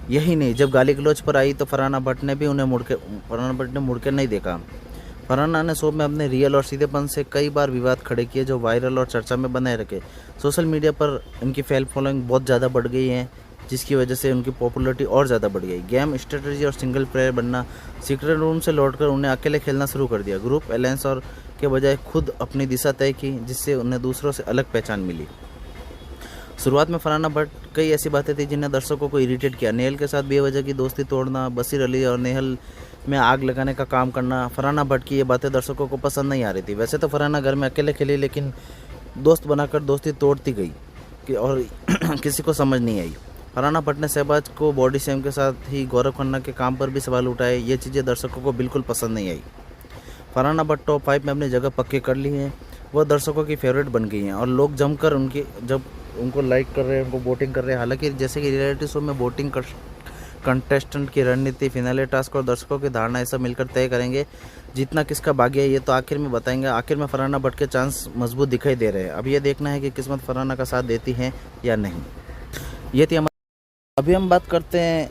यही नहीं, जब गाली गलौज पर आई तो फरहाना भट्ट ने मुड़ के नहीं देखा। फरहाना ने शो में अपने रियल और सीधेपन से कई बार विवाद खड़े किए, जो वायरल और चर्चा में बनाए रखे। सोशल मीडिया पर इनकी फैन फॉलोइंग बहुत ज़्यादा बढ़ गई है, जिसकी वजह से उनकी पॉपुलैरिटी और ज़्यादा बढ़ गई। गेम स्ट्रेटजी और सिंगल प्लेयर बनना, सीक्रेट रूम से लौटकर उन्हें अकेले खेलना शुरू कर दिया। ग्रुप अलायंस और के बजाय खुद अपनी दिशा तय की, जिससे उन्हें दूसरों से अलग पहचान मिली। शुरुआत में फरहाना भट्ट कई ऐसी बातें थी जिन्हें दर्शकों को इरिटेट किया। नेहल के साथ बेवजह की दोस्ती तोड़ना, बशीर अली और नेहल में आग लगाने का काम करना, फरहाना भट्ट की ये बातें दर्शकों को पसंद नहीं आ रही थी। वैसे तो फरहाना घर में अकेले खेली, लेकिन दोस्त बनाकर दोस्ती तोड़ती गई और किसी को समझ नहीं आई। फरहाना भट्ट ने शहबाज को बॉडी शेम के साथ ही गौरव खन्ना के काम पर भी सवाल उठाए। ये चीज़ें दर्शकों को बिल्कुल पसंद नहीं आई। फरहाना भट्ट टॉप 5 में अपनी जगह पक्की कर ली है। वह दर्शकों की फेवरेट बन गई हैं और लोग जमकर उनको लाइक कर रहे हैं, उनको वोटिंग कर रहे हैं। हालांकि जैसे कि रियलिटी शो में वोटिंग कंटेस्टेंट की रणनीति, फिनाले टास्क और दर्शकों की धारणा, ऐसा मिलकर तय करेंगे जितना किसका भाग्य है। ये तो आखिर में बताएंगे। आखिर में फरहाना भट्ट के चांस मजबूत दिखाई दे रहे हैं। अब ये देखना है कि किस्मत फरहाना का साथ देती है या नहीं। ये थी अभी हम बात करते हैं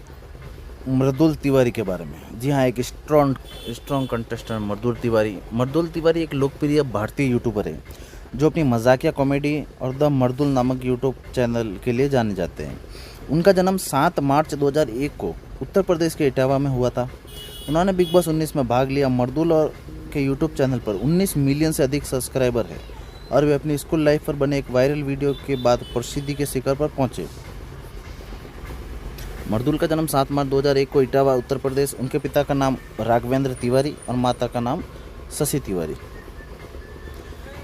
मृदुल तिवारी के बारे में। जी हाँ, एक स्ट्रॉन्ग कंटेस्टेंट मृदुल तिवारी एक लोकप्रिय भारतीय यूट्यूबर है जो अपनी मजाकिया कॉमेडी और द मर्दुल नामक यूट्यूब चैनल के लिए जाने जाते हैं। उनका जन्म 7 मार्च 2001 को उत्तर प्रदेश के इटावा में हुआ था। उन्होंने बिग बॉस 19 में भाग लिया। मर्दुल के यूट्यूब चैनल पर 19 मिलियन से अधिक सब्सक्राइबर है और वे अपनी स्कूल लाइफ पर बने एक वायरल वीडियो के बाद प्रसिद्धि के शिखर पर पहुंचे। मर्दुल का जन्म 7 मार्च 2001 को इटावा, उत्तर प्रदेश। उनके पिता का नाम राघवेंद्र तिवारी और माता का नाम शशि तिवारी।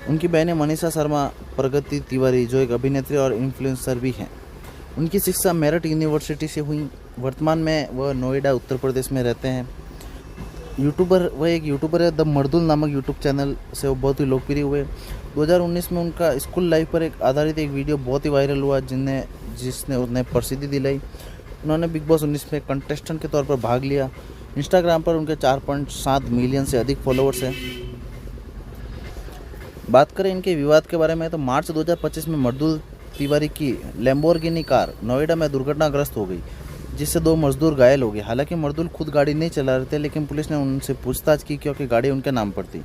उनकी बहनें मनीषा शर्मा, प्रगति तिवारी जो एक अभिनेत्री और इन्फ्लुएंसर भी हैं। उनकी शिक्षा मेरठ यूनिवर्सिटी से हुई। वर्तमान में वह नोएडा, उत्तर प्रदेश में रहते हैं। वह एक यूट्यूबर है। द मर्दुल नामक यूट्यूब चैनल से वो बहुत ही लोकप्रिय हुए। 2019 में उनका स्कूल लाइफ पर आधारित एक वीडियो बहुत ही वायरल हुआ, जिसने उन्हें प्रसिद्धि दिलाई। उन्होंने बिग बॉस 19 में कंटेस्टेंट के तौर पर भाग लिया। इंस्टाग्राम पर उनके 4.7 मिलियन से अधिक फॉलोअर्स हैं। बात करें इनके विवाद के बारे में तो मार्च 2025 में मर्दुल तिवारी की लैम्बोर्गिनी कार नोएडा में दुर्घटनाग्रस्त हो गई, जिससे 2 मजदूर घायल हो गए। हालांकि मर्दुल खुद गाड़ी नहीं चला रहे थे, लेकिन पुलिस ने उनसे पूछताछ की क्योंकि गाड़ी उनके नाम पर थी।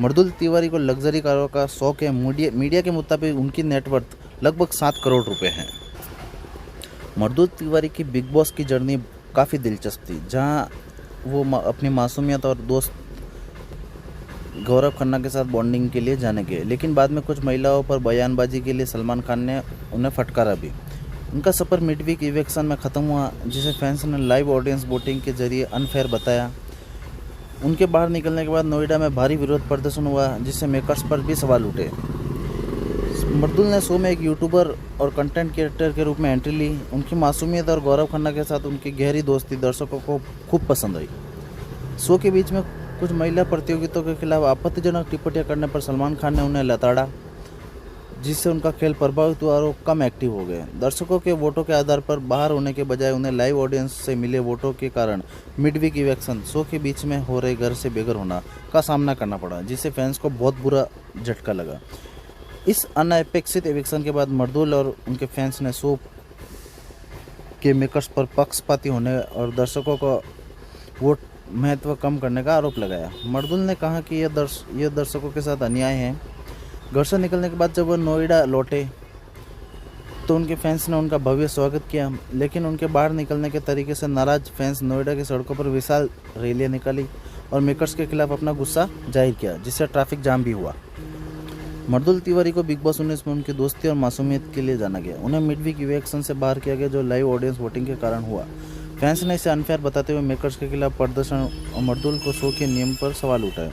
मर्दुल तिवारी को लग्जरी कारों का शौक है। मीडिया के मुताबिक उनकी नेटवर्थ लगभग 7 करोड़ रुपए है। मर्दुल तिवारी की बिग बॉस की जर्नी काफ़ी दिलचस्प थी, जहां वो अपनी मासूमियत और दोस्त गौरव खन्ना के साथ बॉन्डिंग के लिए जाने गए, लेकिन बाद में कुछ महिलाओं पर बयानबाजी के लिए सलमान खान ने उन्हें फटकारा भी। उनका सफ़र मिडवीक इवेक्शन में ख़त्म हुआ, जिसे फैंस ने लाइव ऑडियंस वोटिंग के जरिए अनफेयर बताया। उनके बाहर निकलने के बाद नोएडा में भारी विरोध प्रदर्शन हुआ, जिससे मेकर्स पर भी सवाल उठे। मर्दुल ने शो में एक यूट्यूबर और कंटेंट क्रिएटर के रूप में एंट्री ली। उनकी मासूमियत और गौरव खन्ना के साथ उनकी गहरी दोस्ती दर्शकों को खूब पसंद आई। शो के बीच में कुछ महिला प्रतियोगिताओं के खिलाफ आपत्तिजनक टिप्पणियां करने पर सलमान खान ने उन्हें लताड़ा, जिससे उनका खेल प्रभावित हुआ और वो कम एक्टिव हो गए। दर्शकों के वोटों के आधार पर बाहर होने के बजाय उन्हें लाइव ऑडियंस से मिले वोटों के कारण मिडवीक इवेक्शन शो के बीच में हो रहे घर से बेघर होना का सामना करना पड़ा, जिससे फैंस को बहुत बुरा झटका लगा। इस अनअपेक्षित इवेक्शन के बाद मर्दुल और उनके फैंस ने शो के मेकर्स पर पक्षपाती होने और दर्शकों का वोट महत्व कम करने का आरोप लगाया। मर्दुल ने कहा कि यह दर्शकों के साथ अन्याय है। घर से निकलने के बाद जब वह नोएडा लौटे तो उनके फैंस ने उनका भव्य स्वागत किया, लेकिन उनके बाहर निकलने के तरीके से नाराज फैंस नोएडा की सड़कों पर विशाल रैलियां निकाली और मेकर्स के खिलाफ अपना गुस्सा जाहिर किया, जिससे ट्रैफिक जाम भी हुआ। मर्दुल तिवारी को बिग बॉस 19 में उनकी दोस्ती और मासूमियत के लिए जाना गया। उन्हें मिडवीक इवेक्शन से बाहर किया गया, जो लाइव ऑडियंस वोटिंग के कारण हुआ। फैंस ने इसे अनफेयर बताते हुए मेकर्स के खिलाफ प्रदर्शन और मर्दुल को शो के नियम पर सवाल उठाए।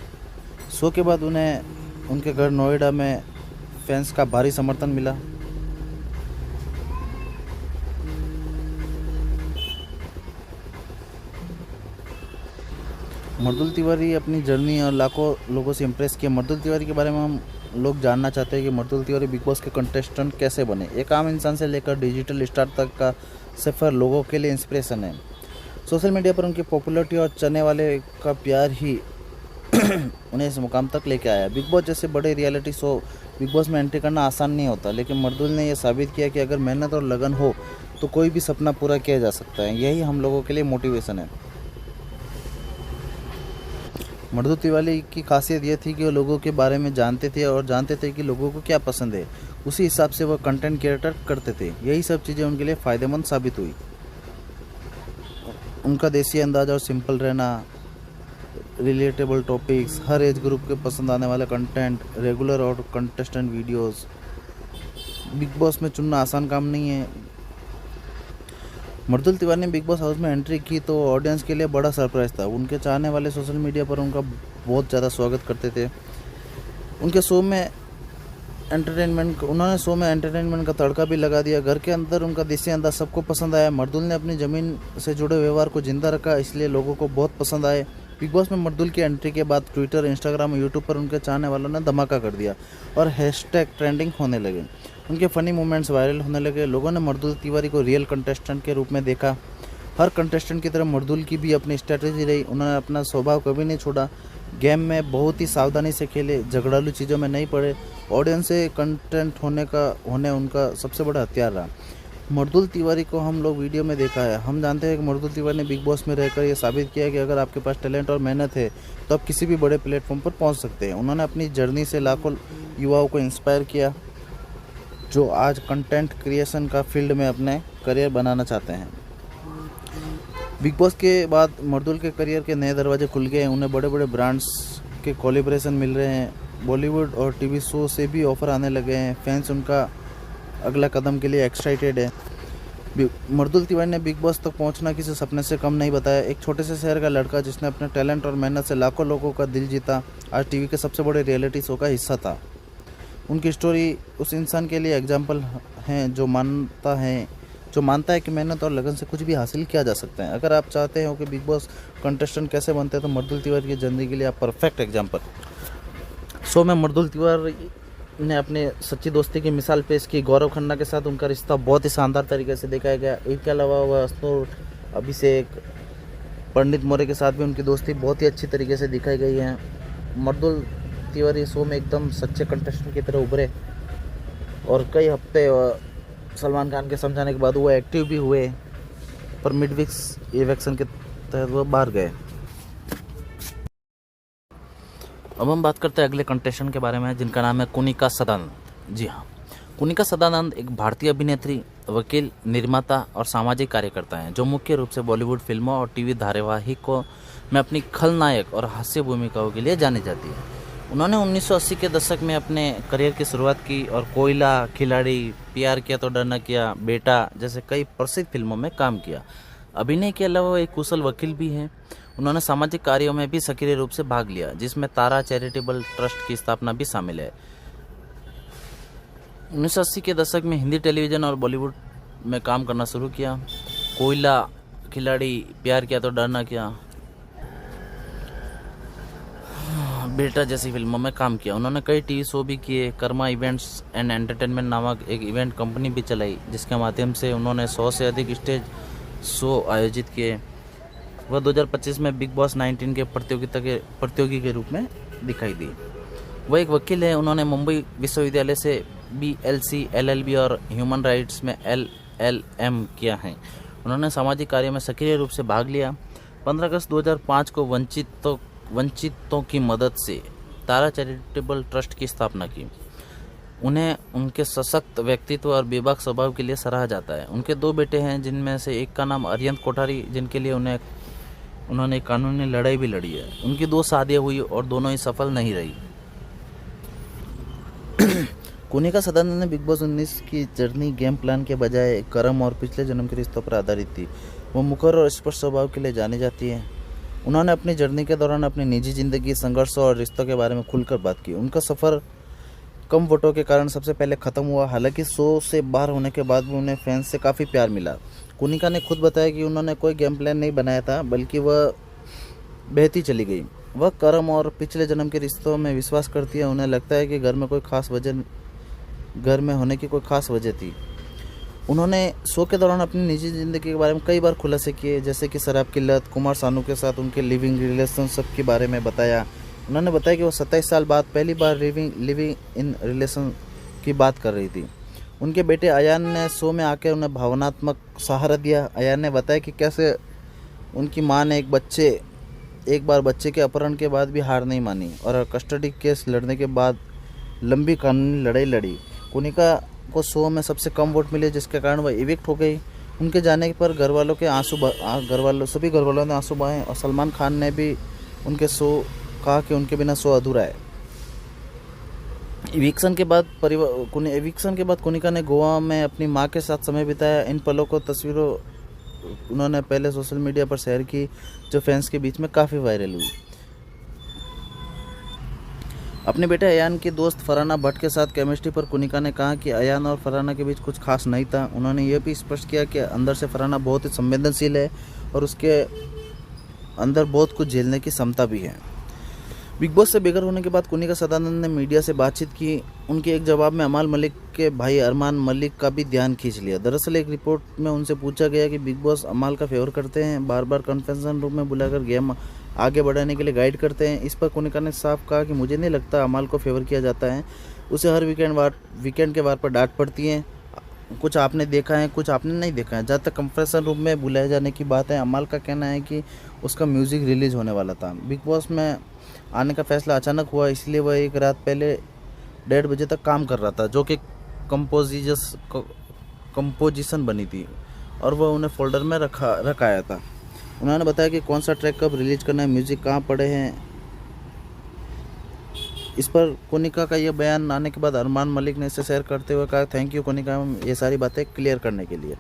शो के बाद उन्हें उनके घर नोएडा में फैंस का भारी समर्थन मिला। मर्दुल तिवारी अपनी जर्नी और लाखों लोगों से इम्प्रेस किया। मर्दुल तिवारी के बारे में हम लोग जानना चाहते हैं कि मर्दुल तिवारी बिग बॉस के कंटेस्टेंट कैसे बने। एक आम इंसान से लेकर डिजिटल स्टार तक का सफ़र लोगों के लिए इंस्पिरेशन है। सोशल मीडिया पर उनकी पॉपुलैरिटी और चलने वाले का प्यार ही उन्हें इस मुकाम तक लेके आया। बिग बॉस जैसे बड़े रियलिटी शो बिग बॉस में एंट्री करना आसान नहीं होता, लेकिन मर्दुल ने यह साबित किया कि अगर मेहनत और लगन हो तो कोई भी सपना पूरा किया जा सकता है। यही हम लोगों के लिए मोटिवेशन है। मर्दुल तिवारी की खासियत यह थी कि वो लोगों के बारे में जानते थे और जानते थे कि लोगों को क्या पसंद है, उसी हिसाब से वो कंटेंट क्रिएटर करते थे। यही सब चीज़ें उनके लिए फ़ायदेमंद साबित हुई। उनका देसी अंदाज और सिंपल रहना, रिलेटेबल टॉपिक्स, हर एज ग्रुप के पसंद आने वाला कंटेंट, रेगुलर और कंटेस्टेंट वीडियोस। बिग बॉस में चुनना आसान काम नहीं है। मर्दुल तिवारी ने बिग बॉस हाउस में एंट्री की तो ऑडियंस के लिए बड़ा सरप्राइज था। उनके चाहने वाले सोशल मीडिया पर उनका बहुत ज़्यादा स्वागत करते थे। उन्होंने शो में एंटरटेनमेंट का तड़का भी लगा दिया। घर के अंदर उनका देसी अंदाज सबको पसंद आया। मर्दुल ने अपनी ज़मीन से जुड़े व्यवहार को जिंदा रखा, इसलिए लोगों को बहुत पसंद आए। बिग बॉस में मर्दुल की एंट्री के बाद ट्विटर, इंस्टाग्राम और यूट्यूब पर उनके चाहने वालों ने धमाका कर दिया और हैशटैग ट्रेंडिंग होने लगे। उनके फ़नी मोमेंट्स वायरल होने लगे। लोगों ने मर्दुल तिवारी को रियल कंटेस्टेंट के रूप में देखा। हर कंटेस्टेंट की तरह मर्दुल की भी अपनी स्ट्रेटजी रही। उन्होंने अपना स्वभाव कभी नहीं छोड़ा। गेम में बहुत ही सावधानी से खेले, झगड़ालू चीज़ों में नहीं पड़े। ऑडियंस से कंटेंट होने उनका सबसे बड़ा हथियार रहा। मर्दुल तिवारी को हम लोग वीडियो में देखा है। हम जानते हैं कि मर्दुल तिवारी ने बिग बॉस में रहकर ये साबित किया है कि अगर आपके पास टैलेंट और मेहनत है तो आप किसी भी बड़े प्लेटफॉर्म पर पहुंच सकते हैं। उन्होंने अपनी जर्नी से लाखों युवाओं को इंस्पायर किया जो आज कंटेंट क्रिएशन का फील्ड में अपने करियर बनाना चाहते हैं। बिग बॉस के बाद मर्दुल के करियर के नए दरवाजे खुल गए हैं। उन्हें बड़े बड़े ब्रांड्स के कोलैबोरेशन मिल रहे हैं। बॉलीवुड और टीवी शो से भी ऑफर आने लगे हैं। फैंस उनका अगला कदम के लिए एक्साइटेड है। मर्दुल तिवारी ने बिग बॉस तक पहुंचना किसी सपने से कम नहीं बताया। एक छोटे से शहर का लड़का जिसने अपने टैलेंट और मेहनत से लाखों लोगों का दिल जीता, आज टीवी के सबसे बड़े रियलिटी शो का हिस्सा था। उनकी स्टोरी उस इंसान के लिए एग्जाम्पल है जो मानता है कि मेहनत और लगन से कुछ भी हासिल किया जा सकता है। अगर आप चाहते हो कि बिग बॉस कंटेस्टेंट कैसे बनते हैं तो मर्दुल तिवारी की ज़िंदगी के लिए आप परफेक्ट एग्जाम्पल। शो में मर्दुल तिवारी ने अपने सच्ची दोस्ती की मिसाल पेश की। गौरव खन्ना के साथ उनका रिश्ता बहुत ही शानदार तरीके से दिखाया गया। इसके अलावा वह अस्तूर, अभिषेक, पंडित मौर्य के साथ भी उनकी दोस्ती बहुत ही अच्छी तरीके से दिखाई गई है। मर्दुल तिवारी शो में एकदम सच्चे कंटेस्टेंट की तरह उभरे और कई हफ्ते सलमान खान के समझाने के बाद वो एक्टिव भी हुए, पर मिडवीक्स इलेक्शन के तहत वो बाहर गए। अब हम बात करते हैं अगले कंटेस्टेंट के बारे में, जिनका नाम है कुनिका सदानंद। जी हाँ, कुनिका सदानंद एक भारतीय अभिनेत्री, वकील, निर्माता और सामाजिक कार्यकर्ता हैं जो मुख्य रूप से बॉलीवुड फिल्मों और टीवी धारावाहिकों में अपनी खलनायक और हास्य भूमिकाओं के लिए जानी जाती है। उन्होंने 1980 के दशक में अपने करियर की शुरुआत की और कोयला, खिलाड़ी, प्यार किया तो डर न किया, बेटा जैसे कई प्रसिद्ध फिल्मों में काम किया। अभिनय के अलावा वो एक कुशल वकील भी हैं। उन्होंने सामाजिक कार्यों में भी सक्रिय रूप से भाग लिया, जिसमें तारा चैरिटेबल ट्रस्ट की स्थापना भी शामिल है। 1980 के दशक में हिंदी टेलीविज़न और बॉलीवुड में काम करना शुरू किया। कोयला, खिलाड़ी, प्यार किया तो डर न किया, बेटा जैसी फिल्मों में काम किया। उन्होंने कई टीवी शो भी किए। कर्मा इवेंट्स एंड एंटरटेनमेंट नामक एक इवेंट कंपनी भी चलाई, जिसके माध्यम से उन्होंने 100 से अधिक स्टेज शो आयोजित किए। वह 2025 में बिग बॉस 19 के प्रतियोगी के रूप में दिखाई दी। वह एक वकील है। उन्होंने मुंबई विश्वविद्यालय से BLC, LLB और ह्यूमन राइट्स में LLM किया है। उन्होंने सामाजिक कार्यों में सक्रिय रूप से भाग लिया। 15 अगस्त 2005 को वंचितों की मदद से तारा चैरिटेबल ट्रस्ट की स्थापना की। उन्हें उनके सशक्त व्यक्तित्व और बेबाक स्वभाव के लिए सराहा जाता है। उनके 2 बेटे हैं, जिनमें से एक का नाम अरिहंत कोठारी, जिनके लिए उन्होंने कानूनी लड़ाई भी लड़ी है। उनकी 2 शादियां हुई और दोनों ही सफल नहीं रही। कुनिका सदानंद ने बिग बॉस 19 की जर्नी गेम प्लान के बजाय कर्म और पिछले जन्म के रिश्तों पर आधारित थी। वो मुखर और स्पष्ट स्वभाव के लिए जानी जाती है। उन्होंने अपनी जर्नी के दौरान अपनी निजी जिंदगी, संघर्षों और रिश्तों के बारे में खुलकर बात की। उनका सफ़र कम वोटों के कारण सबसे पहले ख़त्म हुआ। हालांकि शो से बाहर होने के बाद भी उन्हें फैंस से काफ़ी प्यार मिला। कुनिका ने खुद बताया कि उन्होंने कोई गेम प्लान नहीं बनाया था, बल्कि वह बहती चली गई। वह कर्म और पिछले जन्म के रिश्तों में विश्वास करती है। उन्हें लगता है कि घर में होने की कोई खास वजह थी। उन्होंने शो के दौरान अपनी निजी ज़िंदगी के बारे में कई बार खुलासे किए, जैसे कि शराब की लत, कुमार सानू के साथ उनके लिविंग रिलेशनशिप के बारे में बताया। उन्होंने बताया कि वो 27 साल बाद पहली बार लिविंग इन रिलेशन की बात कर रही थी। उनके बेटे अयान ने शो में आकर उन्हें भावनात्मक सहारा दिया। अयान ने बताया कि कैसे उनकी मां ने एक बार बच्चे के अपहरण के बाद भी हार नहीं मानी और कस्टडी केस लड़ने के बाद लंबी कानूनी लड़ाई लड़ी। कुनिका को शो में सबसे कम वोट मिले, जिसके कारण वह इविक्ट हो गई। उनके जाने पर सभी घर वालों ने आंसू बहाए और सलमान खान ने भी कहा कि उनके बिना शो अधूरा है। इविक्शन के बाद कुनिका ने गोवा में अपनी मां के साथ समय बिताया। इन पलों को तस्वीरों उन्होंने पहले सोशल मीडिया पर शेयर की, जो फैंस के बीच में काफ़ी वायरल हुई। अपने बेटे अयान की दोस्त फरहाना भट्ट के साथ केमिस्ट्री पर कुनिका ने कहा कि अयान और फरहाना के बीच कुछ खास नहीं था। उन्होंने यह भी स्पष्ट किया कि अंदर से फरहाना बहुत ही संवेदनशील है और उसके अंदर बहुत कुछ झेलने की क्षमता भी है। बिग बॉस से बेघर होने के बाद कुनिका सदानंद ने मीडिया से बातचीत की। उनके एक जवाब में अमाल मलिक के भाई अरमान मलिक का भी ध्यान खींच लिया। दरअसल एक रिपोर्ट में उनसे पूछा गया कि बिग बॉस अमाल का फेवर करते हैं, बार बार कॉन्फ्रेंस रूम में बुलाकर गेम आगे बढ़ाने के लिए गाइड करते हैं। इस पर कुनिका ने साफ कहा कि मुझे नहीं लगता अमाल को फेवर किया जाता है, उसे हर वीकेंड के वार पर डांट पड़ती है। कुछ आपने देखा है, कुछ आपने नहीं देखा है। जहाँ तक कॉन्फ्रेंस रूम में बुलाए जाने की बात है, अमाल का कहना है कि उसका म्यूज़िक रिलीज़ होने वाला था। बिग बॉस में आने का फैसला अचानक हुआ, इसलिए वह एक रात पहले 1:30 बजे तक काम कर रहा था, जो कि कंपोजिशन बनी थी और वह उन्हें फोल्डर में रखाया था। उन्होंने बताया कि कौन सा ट्रैक कब रिलीज करना है, म्यूज़िक कहाँ पड़े हैं। इस पर कुनिका का यह बयान आने के बाद अरमान मलिक ने इसे शेयर करते हुए कहा, थैंक यू कुनिका, ये सारी बातें क्लियर करने के लिए।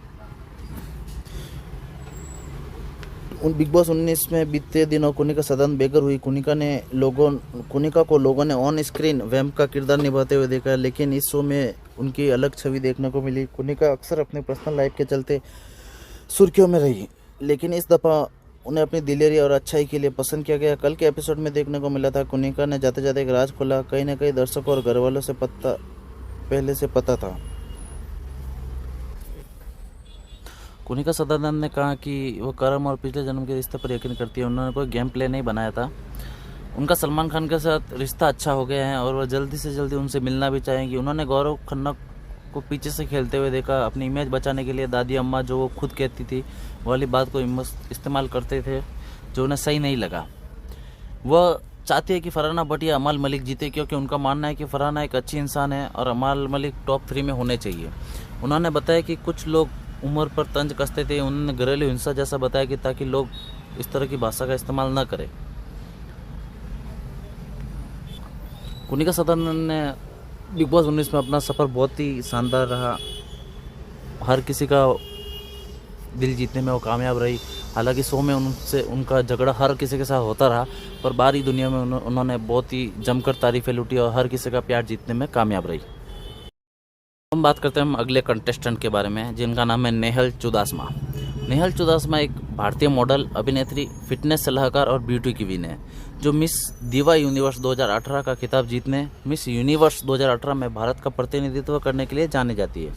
बिग बॉस 19 में बीते दिनों कुनिका सदन बेघर हुई। कुनिका को लोगों ने ऑन स्क्रीन वैम्प का किरदार निभाते हुए देखा, लेकिन इस शो में उनकी अलग छवि देखने को मिली। कुनिका अक्सर अपनी पर्सनल लाइफ के चलते सुर्खियों में रही, लेकिन इस दफ़ा उन्हें अपनी दिलेरी और अच्छाई के लिए पसंद किया गया। कल के एपिसोड में देखने को मिला था, कुनिका ने जाते जाते एक राज खोला, कहीं ना कहीं दर्शकों और घर वालों से पहले से पता था। कुनिका सदानंद ने कहा कि वो कर्म और पिछले जन्म के रिश्ते पर यकीन करती है। उन्होंने कोई गेम प्ले नहीं बनाया था। उनका सलमान खान के साथ रिश्ता अच्छा हो गया है और वह जल्दी से जल्दी उनसे मिलना भी चाहेंगी। उन्होंने गौरव खन्ना को पीछे से खेलते हुए देखा। अपनी इमेज बचाने के लिए दादी अम्मा जो वो खुद कहती थी वाली बात को इस्तेमाल करते थे, जो उन्हें सही नहीं लगा। वह चाहती है कि फरहाना भट्ट या अमाल मलिक जीते, क्योंकि उनका मानना है कि फरहाना एक अच्छी इंसान है और अमाल मलिक टॉप 3 में होने चाहिए। उन्होंने बताया कि कुछ लोग उम्र पर तंज कसते थे। उन्होंने घरेलू हिंसा जैसा बताया कि ताकि लोग इस तरह की भाषा का इस्तेमाल न करें। कुनिका सदानंद ने बिग बॉस 19 में अपना सफ़र बहुत ही शानदार रहा। हर किसी का दिल जीतने में वो कामयाब रही। हालांकि शो में उनका झगड़ा हर किसी के साथ होता रहा, पर बाहरी दुनिया में उन्होंने बहुत ही जमकर तारीफें लूटी और हर किसी का प्यार जीतने में कामयाब रही। हम बात करते हैं अगले कंटेस्टेंट के बारे में, जिनका नाम है नेहल चुदासमा। नेहल चुदासमा एक भारतीय मॉडल, अभिनेत्री, फिटनेस सलाहकार और ब्यूटी क्वीन है, जो मिस दिवा यूनिवर्स 2018 का खिताब जीतने मिस यूनिवर्स 2018 में भारत का प्रतिनिधित्व करने के लिए जानी जाती है।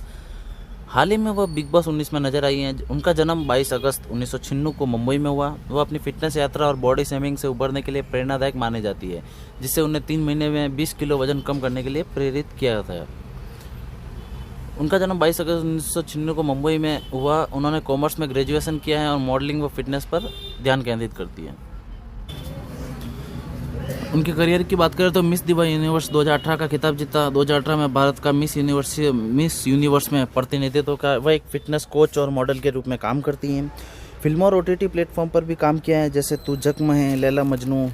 हाल ही में वह बिग बॉस 19 में नजर आई हैं। उनका जन्म 22 अगस्त 1996 को मुंबई में हुआ। वह अपनी फिटनेस यात्रा और बॉडी शेमिंग से उबरने के लिए प्रेरणादायक मानी जाती है, जिससे उन्हें 3 महीने में 20 किलो वजन कम करने के लिए प्रेरित किया था। उनका जन्म 22 अगस्त 1996 को मुंबई में हुआ। उन्होंने कॉमर्स में ग्रेजुएशन किया है और मॉडलिंग व फिटनेस पर ध्यान केंद्रित करती है। उनके करियर की बात करें तो मिस दिवा यूनिवर्स 2018 का खिताब जीता। 2018 में भारत का मिस यूनिवर्स में प्रतिनिधित्व का वह एक फिटनेस कोच और मॉडल के रूप में काम करती हैं। फिल्मों और OTT प्लेटफॉर्म पर भी काम किया है, जैसे तू जख्म है, लैला मजनू।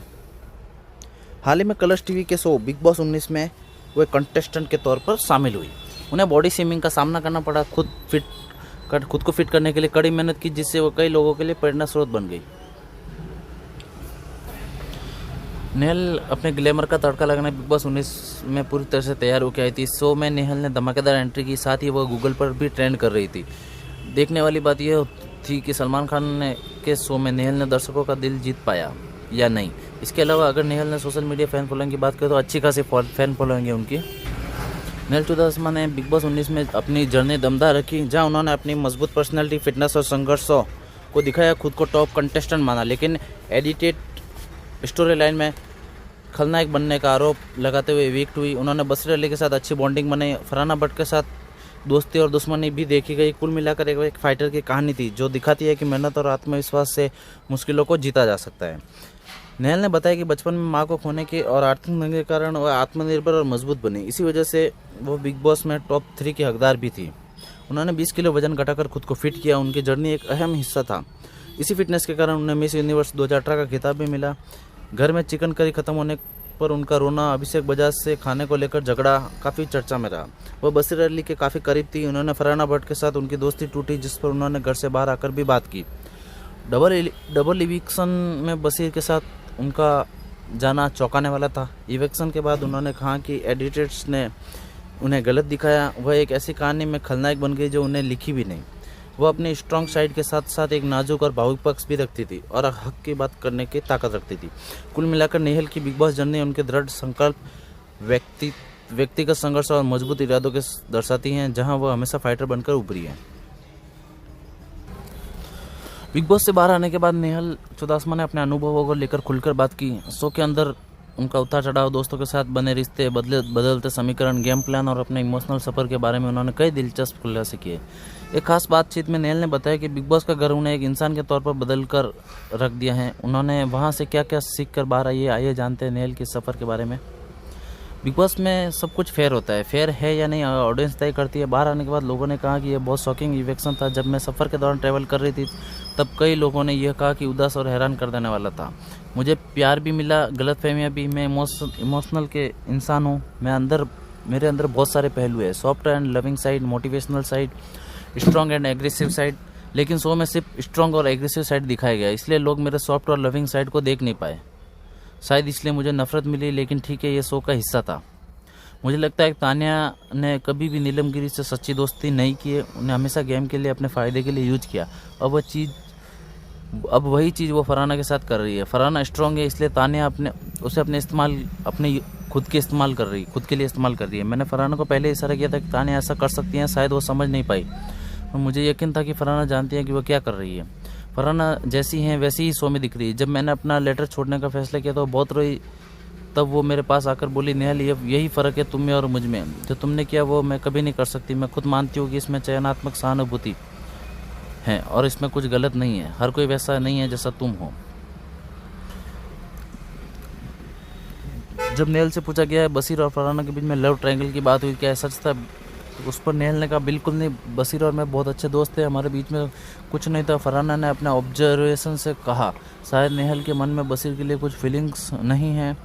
हाल ही में कलर्स टीवी के शो बिग बॉस 19 में वो एक कंटेस्टेंट के तौर पर शामिल हुई। उन्हें बॉडी शेमिंग का सामना करना पड़ा। खुद को फिट करने के लिए कड़ी मेहनत की, जिससे वो कई लोगों के लिए प्रेरणा स्रोत बन गई। नेहल अपने ग्लैमर का तड़का लगाने बिग बॉस 19 में पूरी तरह से तैयार होकर आई थी। इस शो में नेहल ने धमाकेदार एंट्री की, साथ ही वह गूगल पर भी ट्रेंड कर रही थी। देखने वाली बात यह थी कि सलमान खान के शो में नेहल ने दर्शकों का दिल जीत पाया या नहीं। इसके अलावा अगर नेहल ने सोशल मीडिया फैन फॉलोइंग की बात करें तो अच्छी खासी फैन फॉलोइंग है उनकी। नेल चुदासमा ने बिग बॉस 19 में अपनी जर्नी दमदार रखी, जहां उन्होंने अपनी मजबूत पर्सनैलिटी, फिटनेस और संघर्षों को दिखाया, खुद को टॉप कंटेस्टेंट माना। लेकिन एडिटेड स्टोरी लाइन में खलनायक बनने का आरोप लगाते हुए वीक हुई। उन्होंने बसर अली के साथ अच्छी बॉन्डिंग बनाई, फरहाना भट्ट के साथ दोस्ती और दुश्मनी भी देखी गई। कुल मिलाकर एक फाइटर की कहानी थी जो दिखाती है कि मेहनत और आत्मविश्वास से मुश्किलों को जीता जा सकता है। नेहल ने बताया कि बचपन में मां को खोने के और आर्थिक तंगी के कारण वह आत्मनिर्भर और मजबूत बनी। इसी वजह से वो बिग बॉस में टॉप 3 की हकदार भी थी। उन्होंने 20 किलो वजन घटाकर खुद को फिट किया, उनकी जर्नी एक अहम हिस्सा था। इसी फिटनेस के कारण उन्हें मिस यूनिवर्स 2018 का खिताब भी मिला। घर में चिकन करी खत्म होने पर उनका रोना, अभिषेक बजाज से खाने को लेकर झगड़ा काफ़ी चर्चा में रहा। वह बसर अली के काफ़ी करीब थी। उन्होंने फरहाना भट्ट के साथ उनकी दोस्ती टूटी, जिस पर उन्होंने घर से बाहर आकर भी बात की। डबल इविक्शन में बसीर के साथ उनका जाना चौंकाने वाला था। इविक्शन के बाद उन्होंने कहा कि एडिटर्स ने उन्हें गलत दिखाया। वह एक ऐसी कहानी में खलनायक बन गई जो उन्हें लिखी भी नहीं। वह अपनी स्ट्रॉन्ग साइड के साथ साथ एक नाजुक और भावुक पक्ष भी रखती थी और हक की बात करने की ताकत रखती थी। कुल मिलाकर नेहल की बिग बॉस जर्नी उनके दृढ़ संकल्प, व्यक्तिगत संघर्ष और मजबूत इरादों के दर्शाती हैं, जहां वह हमेशा फाइटर बनकर उभरी है। बिग बॉस से बाहर आने के बाद नेहल चुदासमा ने अपने अनुभवों को लेकर खुलकर बात की। शो के अंदर उनका उतार चढ़ाव, दोस्तों के साथ बने रिश्ते, बदलते समीकरण, गेम प्लान और अपने इमोशनल सफ़र के बारे में उन्होंने कई दिलचस्प खुलासे किए। एक खास बातचीत में नेहल ने बताया कि बिग बॉस का घर उन्हें एक इंसान के तौर पर बदल कर रख दिया है। उन्होंने वहां से क्या क्या सीख कर बाहर आइए जानते हैं नेहल के सफ़र के बारे में। बिग बॉस में सब कुछ फेयर होता है, फेयर है या नहीं ऑडियंस तय करती है। बाहर आने के बाद लोगों ने कहा कि यह बहुत शॉकिंग इवेक्शन था। जब मैं सफ़र के दौरान ट्रैवल कर रही थी तब कई लोगों ने यह कहा कि उदास और हैरान कर देने वाला था। मुझे प्यार भी मिला, गलतफहमियां भी। मैं इमोशनल के इंसान हूँ। मेरे अंदर बहुत सारे पहलू है, soft and loving side, motivational side, strong and aggressive side. लेकिन शो में सिर्फ स्ट्रॉन्ग और एग्रेसिव साइड दिखाया गया, इसलिए लोग मेरे सॉफ्ट और लविंग साइड को देख नहीं पाए। शायद इसलिए मुझे नफरत मिली, लेकिन ठीक है, ये शो का हिस्सा था। मुझे लगता है कि तान्या ने कभी भी नीलम गिरी से सच्ची दोस्ती नहीं की है। उन्हें हमेशा गेम के लिए, अपने फ़ायदे के लिए यूज किया। अब वही चीज़ वो फरहाना के साथ कर रही है। फरहाना स्ट्रॉन्ग है, इसलिए तान्या अपने खुद के लिए इस्तेमाल कर रही है। मैंने फरहाना को पहले इशारा किया था कि तान्या ऐसा कर सकती हैं, शायद वो समझ नहीं पाई। और मुझे यकीन था कि फरहाना जानती है कि वो क्या कर रही है। फरहाना जैसी हैं वैसी ही शो में दिख रही है। जब मैंने अपना लेटर छोड़ने का फैसला किया तो वो बहुत रोई। तब वो मेरे पास आकर बोली, नेहल यही फ़र्क है तुम में और मुझ में, जो तुमने किया वो मैं कभी नहीं कर सकती। मैं खुद मानती हूँ कि इसमें चयनात्मक सहानुभूति है और इसमें कुछ गलत नहीं है। हर कोई वैसा नहीं है जैसा तुम हो। जब नेहल से पूछा गया है बसीर और फरहाना के बीच में लव ट्रायंगल की बात हुई, क्या सच था? उस पर नेहल ने कहा, बिल्कुल नहीं, बसीर और मैं बहुत अच्छे दोस्त थे, हमारे बीच में कुछ नहीं था। फरहाना ने अपने ऑब्जर्वेशन से कहा, शायद नेहल के मन में बसीर के लिए कुछ फीलिंग्स नहीं है।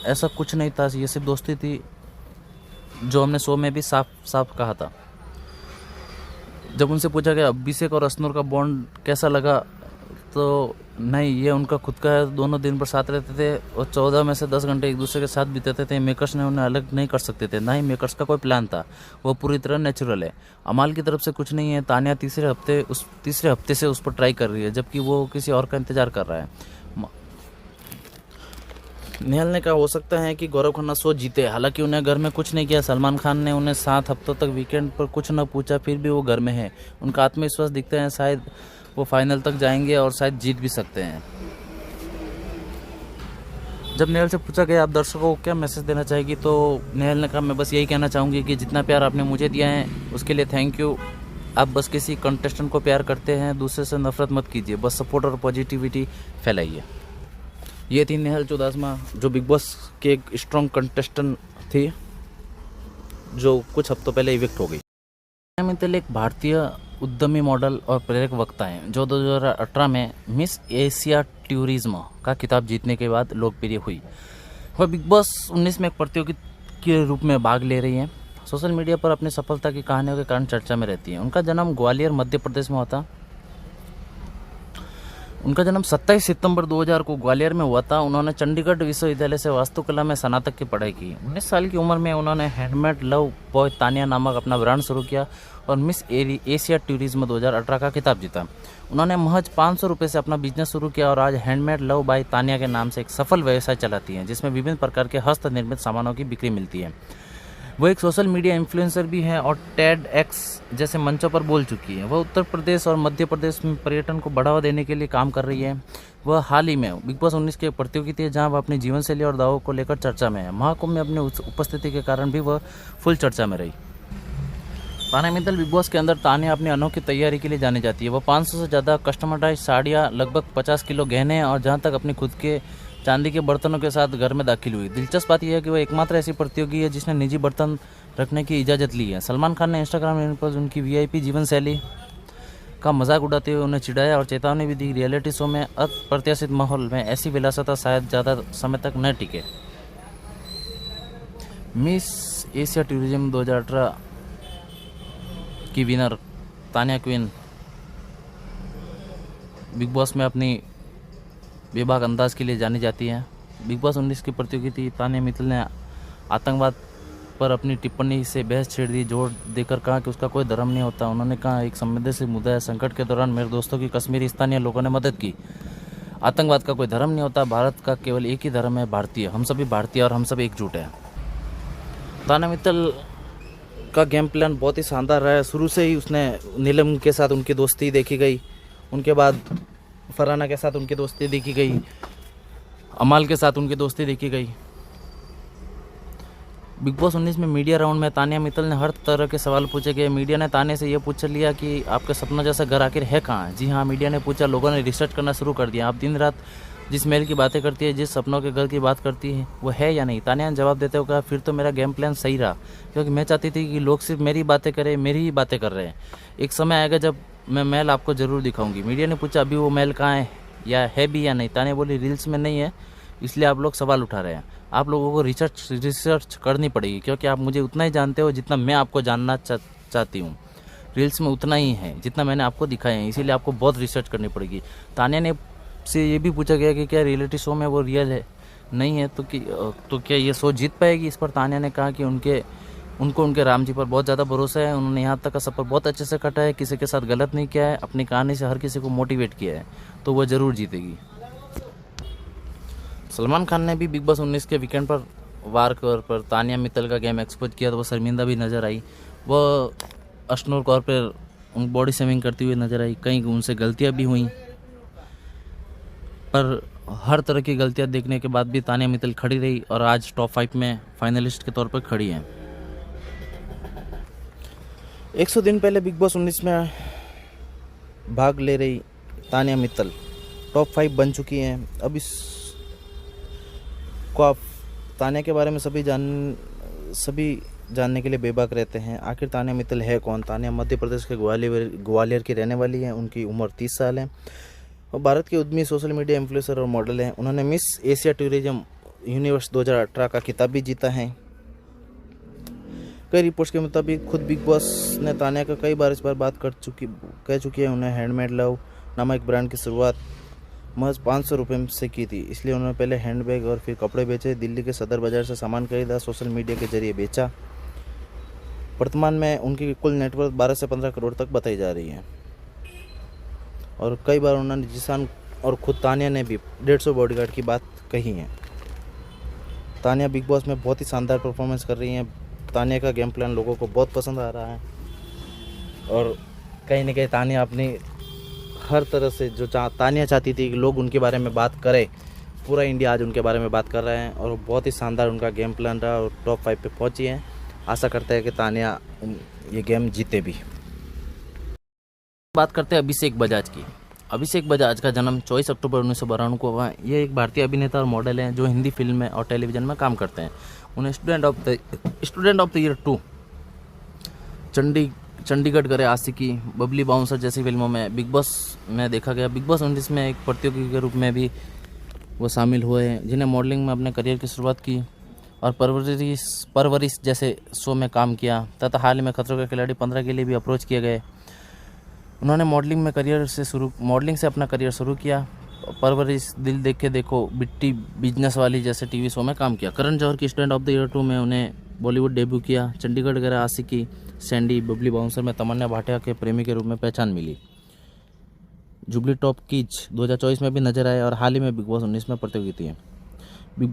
ऐसा कुछ नहीं था, ये सिर्फ दोस्ती थी, जो हमने शो में भी साफ साफ कहा था। जब उनसे पूछा गया अभिषेक और असनूर का बॉन्ड कैसा लगा, तो नहीं, ये उनका खुद का है। दोनों दिन भर साथ रहते थे और 14 में से 10 घंटे एक दूसरे के साथ बिताते थे। मेकर्स ने उन्हें अलग नहीं कर सकते थे, ना ही मेकर्स का कोई प्लान था। वो पूरी तरह नेचुरल है। अमाल की तरफ से कुछ नहीं है। तान्या तीसरे हफ्ते से उस पर ट्राई कर रही है, जबकि वो किसी और का इंतजार कर रहा है। नेहल ने कहा, हो सकता है कि गौरव खन्ना शो जीते। हालांकि उन्हें घर में कुछ नहीं किया। सलमान खान ने उन्हें 7 हफ्तों तक वीकेंड पर कुछ न पूछा, फिर भी वो घर में है। उनका आत्मविश्वास दिखता है, शायद वो फाइनल तक जाएंगे और शायद जीत भी सकते हैं। जब नेहल से पूछा गया आप दर्शकों को क्या मैसेज देना चाहेगी, तो नेहल ने कहा, मैं बस यही कहना चाहूँगी कि जितना प्यार आपने मुझे दिया है उसके लिए थैंक यू। आप बस किसी कंटेस्टेंट को प्यार करते हैं, दूसरे से नफरत मत कीजिए, बस सपोर्ट और पॉजिटिविटी फैलाइए। ये थी नेहल चुदासमा, जो बिग बॉस के एक स्ट्रॉन्ग कंटेस्टेंट थी, जो कुछ हफ्तों पहले इविक्ट हो गई। मित्तल एक भारतीय उद्यमी मॉडल और प्रेरक वक्ता हैं, जो 2018 में मिस एशिया टूरिज्म का खिताब जीतने के बाद लोकप्रिय हुई। वह बिग बॉस 19 में एक प्रतियोगी के रूप में भाग ले रही हैं। सोशल मीडिया पर अपनी सफलता की कहानियों के कारण चर्चा में रहती हैं। उनका जन्म ग्वालियर मध्य प्रदेश में हुआ 27 सितंबर 2000 को ग्वालियर में हुआ था। उन्होंने चंडीगढ़ विश्वविद्यालय से वास्तुकला में स्नातक की पढ़ाई की। 19 साल की उम्र में उन्होंने हैंडमेड लव बॉय तान्या नामक अपना ब्रांड शुरू किया और मिस एशिया टूरिज्म 2018 का खिताब जीता। उन्होंने महज 500 रुपये से अपना बिजनेस शुरू किया और आज हैंडमेड लव बाय तान्या के नाम से एक सफल व्यवसाय चलाती हैं, जिसमें विभिन्न प्रकार के हस्त निर्मित सामानों की बिक्री मिलती है। वो एक सोशल मीडिया इन्फ्लुएंसर भी हैं और टेड एक्स जैसे मंचों पर बोल चुकी है। वह उत्तर प्रदेश और मध्य प्रदेश में पर्यटन को बढ़ावा देने के लिए काम कर रही है। वह हाल ही में बिग बॉस 19 की एक प्रतियोगिता है जहां वह अपनी जीवन शैली और दावों को लेकर चर्चा में है। महाकुंभ में अपनी उपस्थिति के कारण भी वह फुल चर्चा में रही। तान्या मित्तल बिग बॉस के अंदर तान्या अपनी अनोखी तैयारी के लिए जानी जाती है। वह 500 से ज़्यादा कस्टमाइज्ड साड़ियाँ, लगभग 50 किलो गहने और जहाँ तक अपनी खुद के चांदी के बर्तनों के साथ घर में दाखिल हुई। दिलचस्प बात यह है कि वह एकमात्र ऐसी प्रतियोगी है जिसने निजी बर्तन रखने की इजाज़त ली है। सलमान खान ने इंस्टाग्राम पर उनकी वीआईपी जीवन शैली का मजाक उड़ाते हुए उन्हें चिढ़ाया और चेतावनी भी दी। रियलिटी शो में अप्रत्याशित माहौल में ऐसी विलासिता शायद ज़्यादा समय तक न टिके। मिस एशिया टूरिज्म 2018 की winner Tanya queen big boss में अपनी बेबाक अंदाज के लिए जानी जाती है। बिग बॉस 19 की प्रतियोगिता तान्या मित्तल ने आतंकवाद पर अपनी टिप्पणी से बहस छेड़ दी, जोर देकर कहा कि उसका कोई धर्म नहीं होता। उन्होंने कहा, एक संवेदनशील मुद्दा है। संकट के दौरान मेरे दोस्तों की कश्मीरी स्थानीय लोगों ने मदद की। आतंकवाद का कोई धर्म नहीं होता। भारत का केवल एक ही धर्म है, भारतीय। हम सभी भारतीय और हम सब एकजुट हैं। तान्या मित्तल का गेम प्लान बहुत ही शानदार रहा है। शुरू से ही उसने नीलम के साथ उनकी दोस्ती देखी गई, उनके बाद फरहाना के साथ उनकी दोस्ती देखी गई, अमाल के साथ उनकी दोस्ती देखी गई। बिग बॉस 19 में मीडिया राउंड में तान्या मित्तल ने हर तरह के सवाल पूछे गए। मीडिया ने तान्या से ये पूछ लिया कि आपके सपना जैसा घर आखिर है कहाँ। जी हाँ, मीडिया ने पूछा। लोगों ने रिसर्च करना शुरू कर दिया। आप दिन रात जिस महल की बातें करती है, जिस सपनों के घर की बात करती है, वो है या नहीं। तान्या ने जवाब देते हुए कहा, फिर तो मेरा गेम प्लान सही रहा, क्योंकि मैं चाहती थी कि लोग सिर्फ मेरी बातें करें, मेरी ही बातें कर रहे हैं। एक समय आएगा जब मैं महल आपको ज़रूर दिखाऊंगी। मीडिया ने पूछा, अभी वो महल कहाँ है या है भी या नहीं। तान्या बोली, रील्स में नहीं है, इसलिए आप लोग सवाल उठा रहे हैं। आप लोगों को रिसर्च करनी पड़ेगी, क्योंकि आप मुझे उतना ही जानते हो जितना मैं आपको जानना चाहती हूँ। रील्स में उतना ही है जितना मैंने आपको दिखाया है, इसीलिए आपको बहुत रिसर्च करनी पड़ेगी। तान्या ने से ये भी पूछा गया कि क्या रियलिटी शो में वो रियल है, नहीं है तो क्या ये शो जीत पाएगी। इस पर तान्या ने कहा कि उनको उनके राम जी पर बहुत ज़्यादा भरोसा है। उन्होंने यहाँ तक का सफ़र बहुत अच्छे से काटा है, किसी के साथ गलत नहीं किया है, अपनी कहानी से हर किसी को मोटिवेट किया है, तो वह ज़रूर जीतेगी। सलमान खान ने भी बिग बॉस 19 के वीकेंड पर वार पर तान्या मित्तल का गेम एक्सपोज किया, तो वो शर्मिंदा भी नज़र आई। वह अश्नूर कौर पर बॉडी शेमिंग करती हुई नजर आई। कहीं उनसे गलतियां भी हुई, पर हर तरह की गलतियां देखने के बाद भी तान्या मित्तल खड़ी रही और आज टॉप 5 में फाइनलिस्ट के तौर पर खड़ी हैं। 100 दिन पहले बिग बॉस 19 में भाग ले रही तान्या मित्तल टॉप 5 बन चुकी हैं। अब इस को आप तान्या के बारे में सभी जानने के लिए बेबाक रहते हैं। आखिर तान्या मित्तल है कौन। तान्या मध्य प्रदेश के ग्वालियर की रहने वाली हैं। उनकी उम्र 30 साल है और भारत के उद्यमी सोशल मीडिया इन्फ्लुएंसर और मॉडल हैं। उन्होंने मिस एशिया टूरिज्म यूनिवर्स 2018 का खिताब भी जीता है। कई रिपोर्ट्स के मुताबिक खुद बिग बॉस ने तान्या का कई बार इस बार बात कह चुकी है। उन्हें हैंडमेड लव नामक एक ब्रांड की शुरुआत महज 500 रुपये से की थी, इसलिए उन्होंने पहले हैंडबैग और फिर कपड़े बेचे। दिल्ली के सदर बाजार से सामान खरीदा, सोशल मीडिया के जरिए बेचा। वर्तमान में उनकी कुल नेटवर्क 12 से 15 करोड़ तक बताई जा रही है। और कई बार उन्होंने जिसान और खुद तान्या ने भी 150 बॉडीगार्ड की बात कही है। तान्या बिग बॉस में बहुत ही शानदार परफॉर्मेंस कर रही हैं। तान्या का गेम प्लान लोगों को बहुत पसंद आ रहा है और कहीं ना कहीं तान्या अपनी हर तरह से जो तान्या चाहती थी कि लोग उनके बारे में बात करें, पूरा इंडिया आज उनके बारे में बात कर रहा है और बहुत ही शानदार उनका गेम प्लान रहा और टॉप 5 पे पहुंची है। आशा करते हैं कि तान्या ये गेम जीते भी। बात करते हैं अभिषेक बजाज की। अभिषेक बजाज का जन्म 24 अक्टूबर 1992 को हुआ। ये एक भारतीय अभिनेता और मॉडल हैं जो हिंदी फिल्म में और टेलीविज़न में काम करते हैं। उन्हें student of the year 2, Chandigarh करे आशिकी, बबली बाउंसर जैसी फिल्मों में बिग बॉस में देखा गया। बिग बॉस 19 में एक प्रतियोगी के रूप में भी वो शामिल हुए हैं, जिन्हें मॉडलिंग में अपने करियर की शुरुआत की और परवरिश जैसे शो में काम किया तथा हाल ही में खतरों के खिलाड़ी 15 के लिए भी अप्रोच किए गए। उन्होंने मॉडलिंग से अपना करियर शुरू किया। परवरिश, दिल देख के देखो, बिट्टी, बिजनेस वाली जैसे टीवी शो में काम किया। करण जौहर की स्टूडेंट ऑफ द ईयर 2 में उन्हें बॉलीवुड डेब्यू किया। चंडीगढ़ गैर आशिकी, सैंडी, बबली बाउंसर में तमन्ना भाटिया के प्रेमी के रूप में पहचान मिली। जुबली टॉप कीज 2024 में भी नजर आए और हाल ही में बिग बॉस 19 में प्रतियोगी थी।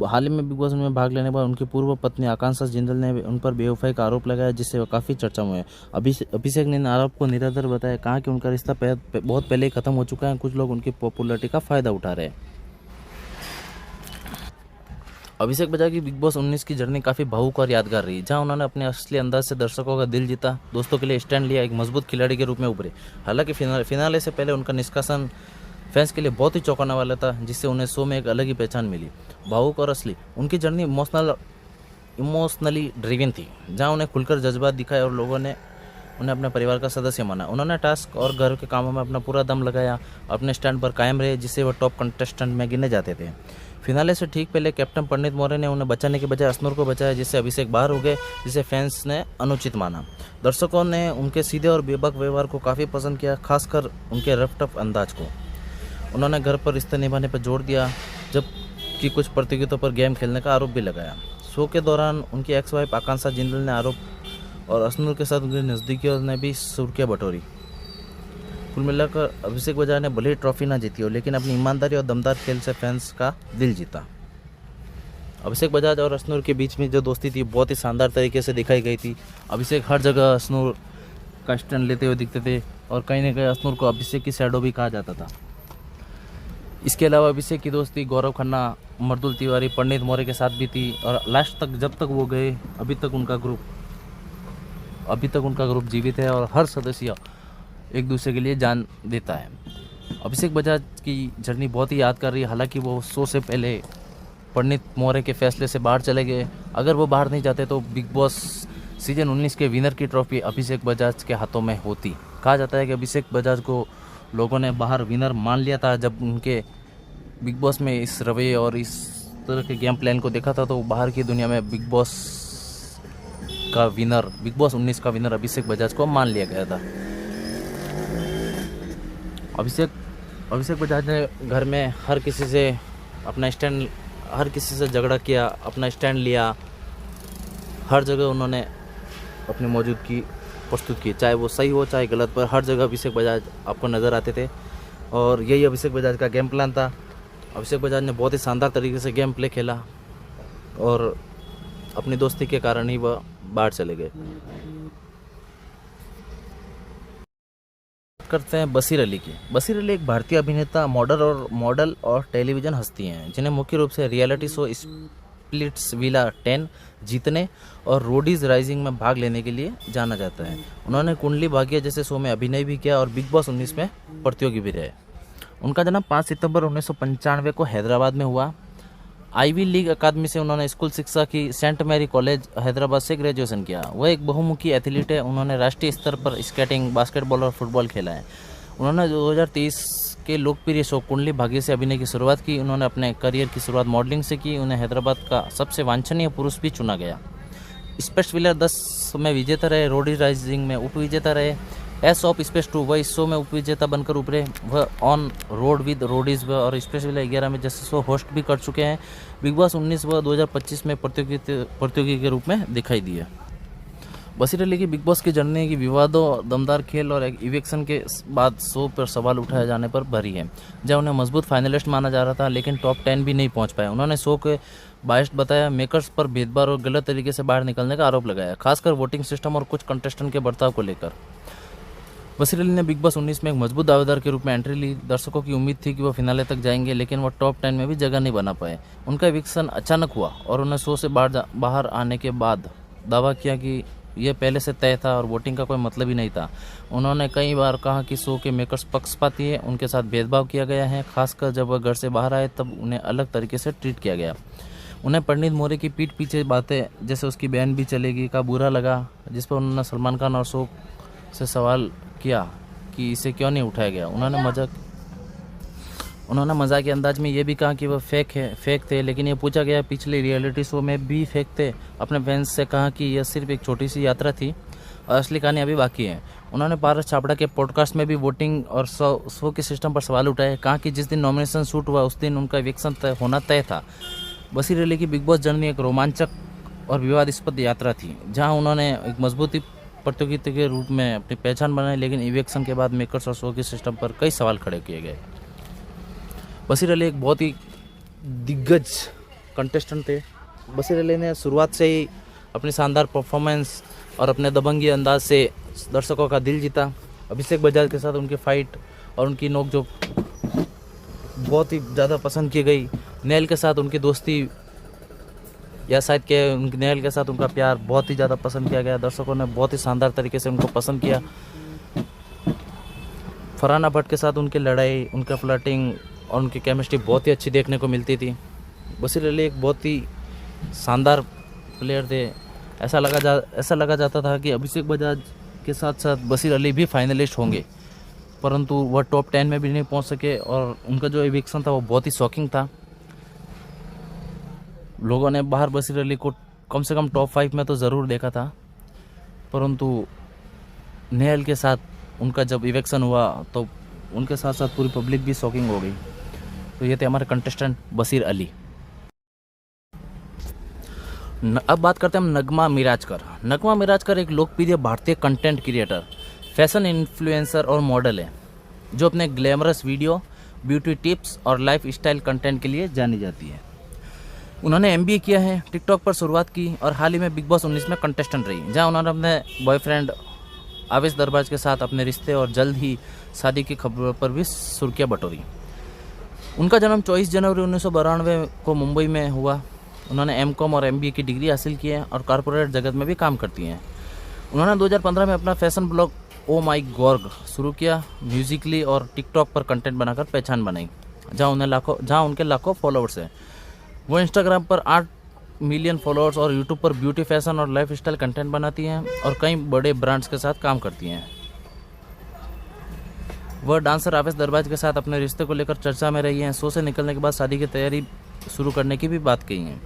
हाल ही में बिग बॉस में भाग लेने पर उनकी पूर्व पत्नी आकांक्षा जिंदल ने उन पर बेवफाई का आरोप लगाया, जिससे वो काफ़ी चर्चा में है। अभिषेक ने इन आरोप को निराधार बताया, कहा कि उनका रिश्ता बहुत पहले ही खत्म हो चुका है, कुछ लोग उनकी पॉपुलैरिटी का फ़ायदा उठा रहे हैं। अभिषेक बजाज की बिग बॉस 19 की जर्नी काफ़ी भावुक और यादगार रही, जहां उन्होंने अपने असली अंदाज से दर्शकों का दिल जीता, दोस्तों के लिए स्टैंड लिया, एक मजबूत खिलाड़ी के रूप में उभरे। हालांकि फिनाले से पहले उनका निष्कासन फैंस के लिए बहुत ही चौंकाने वाला था, जिससे उन्हें शो में एक अलग ही पहचान मिली। भावुक और असली उनकी जर्नी इमोशनली ड्रिवन थी, जहां उन्हें खुलकर जज्बात दिखाए और लोगों ने उन्हें अपने परिवार का सदस्य माना। उन्होंने टास्क और घर के कामों में अपना पूरा दम लगाया, अपने स्टैंड पर कायम रहे, जिससे वह टॉप कंटेस्टेंट में गिने जाते थे। फिनाले से ठीक पहले कैप्टन पंडित मौर्य ने उन्हें बचाने के बजाय अश्नूर को बचाया, जिससे अभिषेक बाहर हो गए, जिसे फैंस ने अनुचित माना। दर्शकों ने उनके सीधे और बेबाक व्यवहार को काफ़ी पसंद किया, खासकर उनके रफ टफ अंदाज को। उन्होंने घर पर रिश्ते निभाने पर जोर दिया, जबकि कुछ प्रतियोगिताओं पर गेम खेलने का आरोप भी लगाया। शो के दौरान उनकी एक्स वाइफ आकांक्षा जिंदल ने आरोप और अश्नूर के साथ उनकी नज़दीकियों ने भी सुर्खियां बटोरी। कुल मिलाकर अभिषेक बजाज ने भले ही ट्रॉफी ना जीती हो, लेकिन अपनी ईमानदारी और दमदार खेल से फैंस का दिल जीता। अभिषेक बजाज और अश्नूर के बीच में जो दोस्ती थी बहुत ही शानदार तरीके से दिखाई गई थी। अभिषेक हर जगह अश्नूर का स्टैंड लेते हुए दिखते थे और कहीं ना कहीं अश्नूर को अभिषेक की शैडो भी कहा जाता था। इसके अलावा अभिषेक की दोस्ती गौरव खन्ना, मर्दुल तिवारी, पंडित मौर्य के साथ भी थी और लास्ट तक जब तक वो गए अभी तक उनका ग्रुप जीवित है और हर सदस्य एक दूसरे के लिए जान देता है। अभिषेक बजाज की जर्नी बहुत ही यादगार रही। हालांकि वो शो से पहले पंडित मौर्य के फैसले से बाहर चले गए। अगर वो बाहर नहीं जाते तो बिग बॉस सीजन 19 के विनर की ट्रॉफी अभिषेक बजाज के हाथों में होती। कहा जाता है कि अभिषेक बजाज को लोगों ने बाहर विनर मान लिया था। जब उनके बिग बॉस में इस रवैये और इस तरह के गेम प्लान को देखा था तो बाहर की दुनिया में बिग बॉस 19 का विनर अभिषेक बजाज को मान लिया गया था। अभिषेक बजाज ने घर में हर किसी से झगड़ा किया, अपना स्टैंड लिया, हर जगह उन्होंने अपनी मौजूदगी प्रस्तुत की, चाहे वो सही हो चाहे गलत, पर हर जगह अभिषेक बजाज आपको नज़र आते थे और यही अभिषेक बजाज का गेम प्लान था। अभिषेक बजाज ने बहुत ही शानदार तरीके से गेम प्ले खेला और अपनी दोस्ती के कारण ही वह बाहर चले गए। करते हैं बशीर अली की। बशीर अली एक भारतीय अभिनेता, मॉडल और टेलीविज़न हस्ती हैं, जिन्हें मुख्य रूप से रियलिटी शो स्प्लिट्सविला 10 जीतने और रोडीज राइजिंग में भाग लेने के लिए जाना जाता है। उन्होंने कुंडली भाग्य जैसे शो में अभिनय भी किया और बिग बॉस 19 में प्रतियोगी भी रहे। उनका जन्म 5 सितंबर 1995 को हैदराबाद में हुआ। आईवी लीग अकादमी से उन्होंने स्कूल शिक्षा की, सेंट मैरी कॉलेज हैदराबाद से ग्रेजुएशन किया। वह एक बहुमुखी एथलीट है। उन्होंने राष्ट्रीय स्तर पर स्केटिंग, बास्केटबॉल और फुटबॉल खेला है। उन्होंने 2023 के लोकप्रिय शो कुंडली भाग्य से अभिनय की शुरुआत की। उन्होंने अपने करियर की शुरुआत मॉडलिंग से की। उन्हें हैदराबाद का सबसे वांछनीय पुरुष भी चुना गया। स्प्लिट्सविला 10 में विजेता रहे, रोडीज राइजिंग में उप विजेता रहे। एस ऑफ स्पेस 2 वह इस शो में उपविजेता बनकर उभरे। वह ऑन रोड विद रोडीज और स्प्लिट्सविला 11 में जैसे शो होस्ट भी कर चुके हैं। बिग बॉस 19 व 2025 में प्रतियोगी के रूप में दिखाई दिए। बशीर अली की बिग बॉस की जर्नी की विवादों, दमदार खेल और एक इवेक्शन के बाद शो पर सवाल उठाए जाने पर भरी है, जहां उन्हें मजबूत फाइनलिस्ट माना जा रहा था, लेकिन टॉप 10 भी नहीं पहुंच पाए। उन्होंने शो के बायस्ड बताया, मेकर्स पर भेदभाव और गलत तरीके से बाहर निकलने का आरोप लगाया, खासकर वोटिंग सिस्टम और कुछ कंटेस्टेंट के बर्ताव को लेकर। बशीर अली ने बिग बॉस 19 में एक मजबूत दावेदार के रूप में एंट्री ली। दर्शकों की उम्मीद थी कि वह फिनाले तक जाएंगे, लेकिन वह टॉप 10 में भी जगह नहीं बना पाए। उनका इविक्शन अचानक हुआ और उन्हें शो से बाहर आने के बाद दावा किया कि यह पहले से तय था और वोटिंग का कोई मतलब ही नहीं था। उन्होंने कई बार कहा कि शो के मेकर्स पक्षपाती है, उनके साथ भेदभाव किया गया है, खासकर जब वह घर से बाहर आए तब उन्हें अलग तरीके से ट्रीट किया गया। उन्हें पंडित मौर्य की पीठ पीछे बातें, जैसे उसकी बहन भी चलेगी, का बुरा लगा, जिस पर उन्होंने सलमान खान और शो से सवाल किया कि इसे क्यों नहीं उठाया गया। उन्होंने मजाक के अंदाज में ये भी कहा कि वह फेक थे, लेकिन ये पूछा गया पिछले रियलिटी शो में भी फेक थे। अपने फैंस से कहा कि यह सिर्फ एक छोटी सी यात्रा थी और असली कहानी अभी बाकी है। उन्होंने पारस छाबड़ा के पॉडकास्ट में भी वोटिंग और शो के सिस्टम पर सवाल उठाए, कहा कि जिस दिन नॉमिनेशन शूट हुआ उस दिन उनका इविक्शन होना तय था। बशीर अली की बिग बॉस जर्नी एक रोमांचक और विवादास्पद यात्रा थी, जहाँ उन्होंने एक मजबूती प्रतियोगिता के रूप में अपनी पहचान बनाई, लेकिन इवेक्शन के बाद मेकर्स और शो के सिस्टम पर कई सवाल खड़े किए गए। बशीर अली एक बहुत ही दिग्गज कंटेस्टेंट थे। बशीर अली ने शुरुआत से ही अपनी शानदार परफॉर्मेंस और अपने दबंगी अंदाज से दर्शकों का दिल जीता। अभिषेक बजाज के साथ उनकी फाइट और उनकी नोकझोंक बहुत ही ज़्यादा पसंद की गई। नेल के साथ उनकी दोस्ती या शायद के नेल के साथ उनका प्यार बहुत ही ज़्यादा पसंद किया गया। दर्शकों ने बहुत ही शानदार तरीके से उनको पसंद किया। फरहाना भट्ट के साथ उनकी लड़ाई, उनका फ्लर्टिंग और उनकी केमिस्ट्री बहुत ही अच्छी देखने को मिलती थी। बशीर अली एक बहुत ही शानदार प्लेयर थे। ऐसा लगा जाता था कि अभिषेक बजाज के साथ साथ बशीर अली भी फाइनलिस्ट होंगे, परंतु वह टॉप 10 में भी नहीं पहुंच सके और उनका जो इविक्शन था वो बहुत ही शॉकिंग था। लोगों ने बाहर बशीर अली को कम से कम टॉप 5 में तो ज़रूर देखा था, परंतु नेहल के साथ उनका जब इवेक्शन हुआ तो उनके साथ साथ पूरी पब्लिक भी शॉकिंग हो गई। तो ये थे हमारे कंटेस्टेंट बशीर अली। अब बात करते हैं हम नगमा मिराजकर। नगमा मिराजकर एक लोकप्रिय भारतीय कंटेंट क्रिएटर, फैशन इन्फ्लुएंसर और मॉडल है, जो अपने ग्लैमरस वीडियो, ब्यूटी टिप्स और लाइफ स्टाइल कंटेंट के लिए जानी जाती है। उन्होंने MBA किया है, टिकटॉक पर शुरुआत की और हाल ही में बिग बॉस 19 में कंटेस्टेंट रही, जहां उन्होंने अपने बॉयफ्रेंड आवेश दरबाज के साथ अपने रिश्ते और जल्द ही शादी की खबरों पर भी सुर्खियां बटोरी। उनका जन्म 24 जनवरी 1992 को मुंबई में हुआ। उन्होंने M.Com और MBA की डिग्री हासिल की है और कॉर्पोरेट जगत में भी काम करती हैं। उन्होंने 2015 में अपना फैशन ब्लॉग ओ माई गॉर्ग शुरू किया, म्यूजिकली और टिकटॉक पर कंटेंट बनाकर पहचान बनाई, जहां उनके लाखों फॉलोअर्स हैं। वो इंस्टाग्राम पर 8 मिलियन फॉलोअर्स और यूट्यूब पर ब्यूटी, फैशन और लाइफ स्टाइल कंटेंट बनाती हैं और कई बड़े ब्रांड्स के साथ काम करती हैं। वह डांसर आवेश दरबाज के साथ अपने रिश्ते को लेकर चर्चा में रही हैं। शो से निकलने के बाद शादी की तैयारी शुरू करने की भी बात कही है।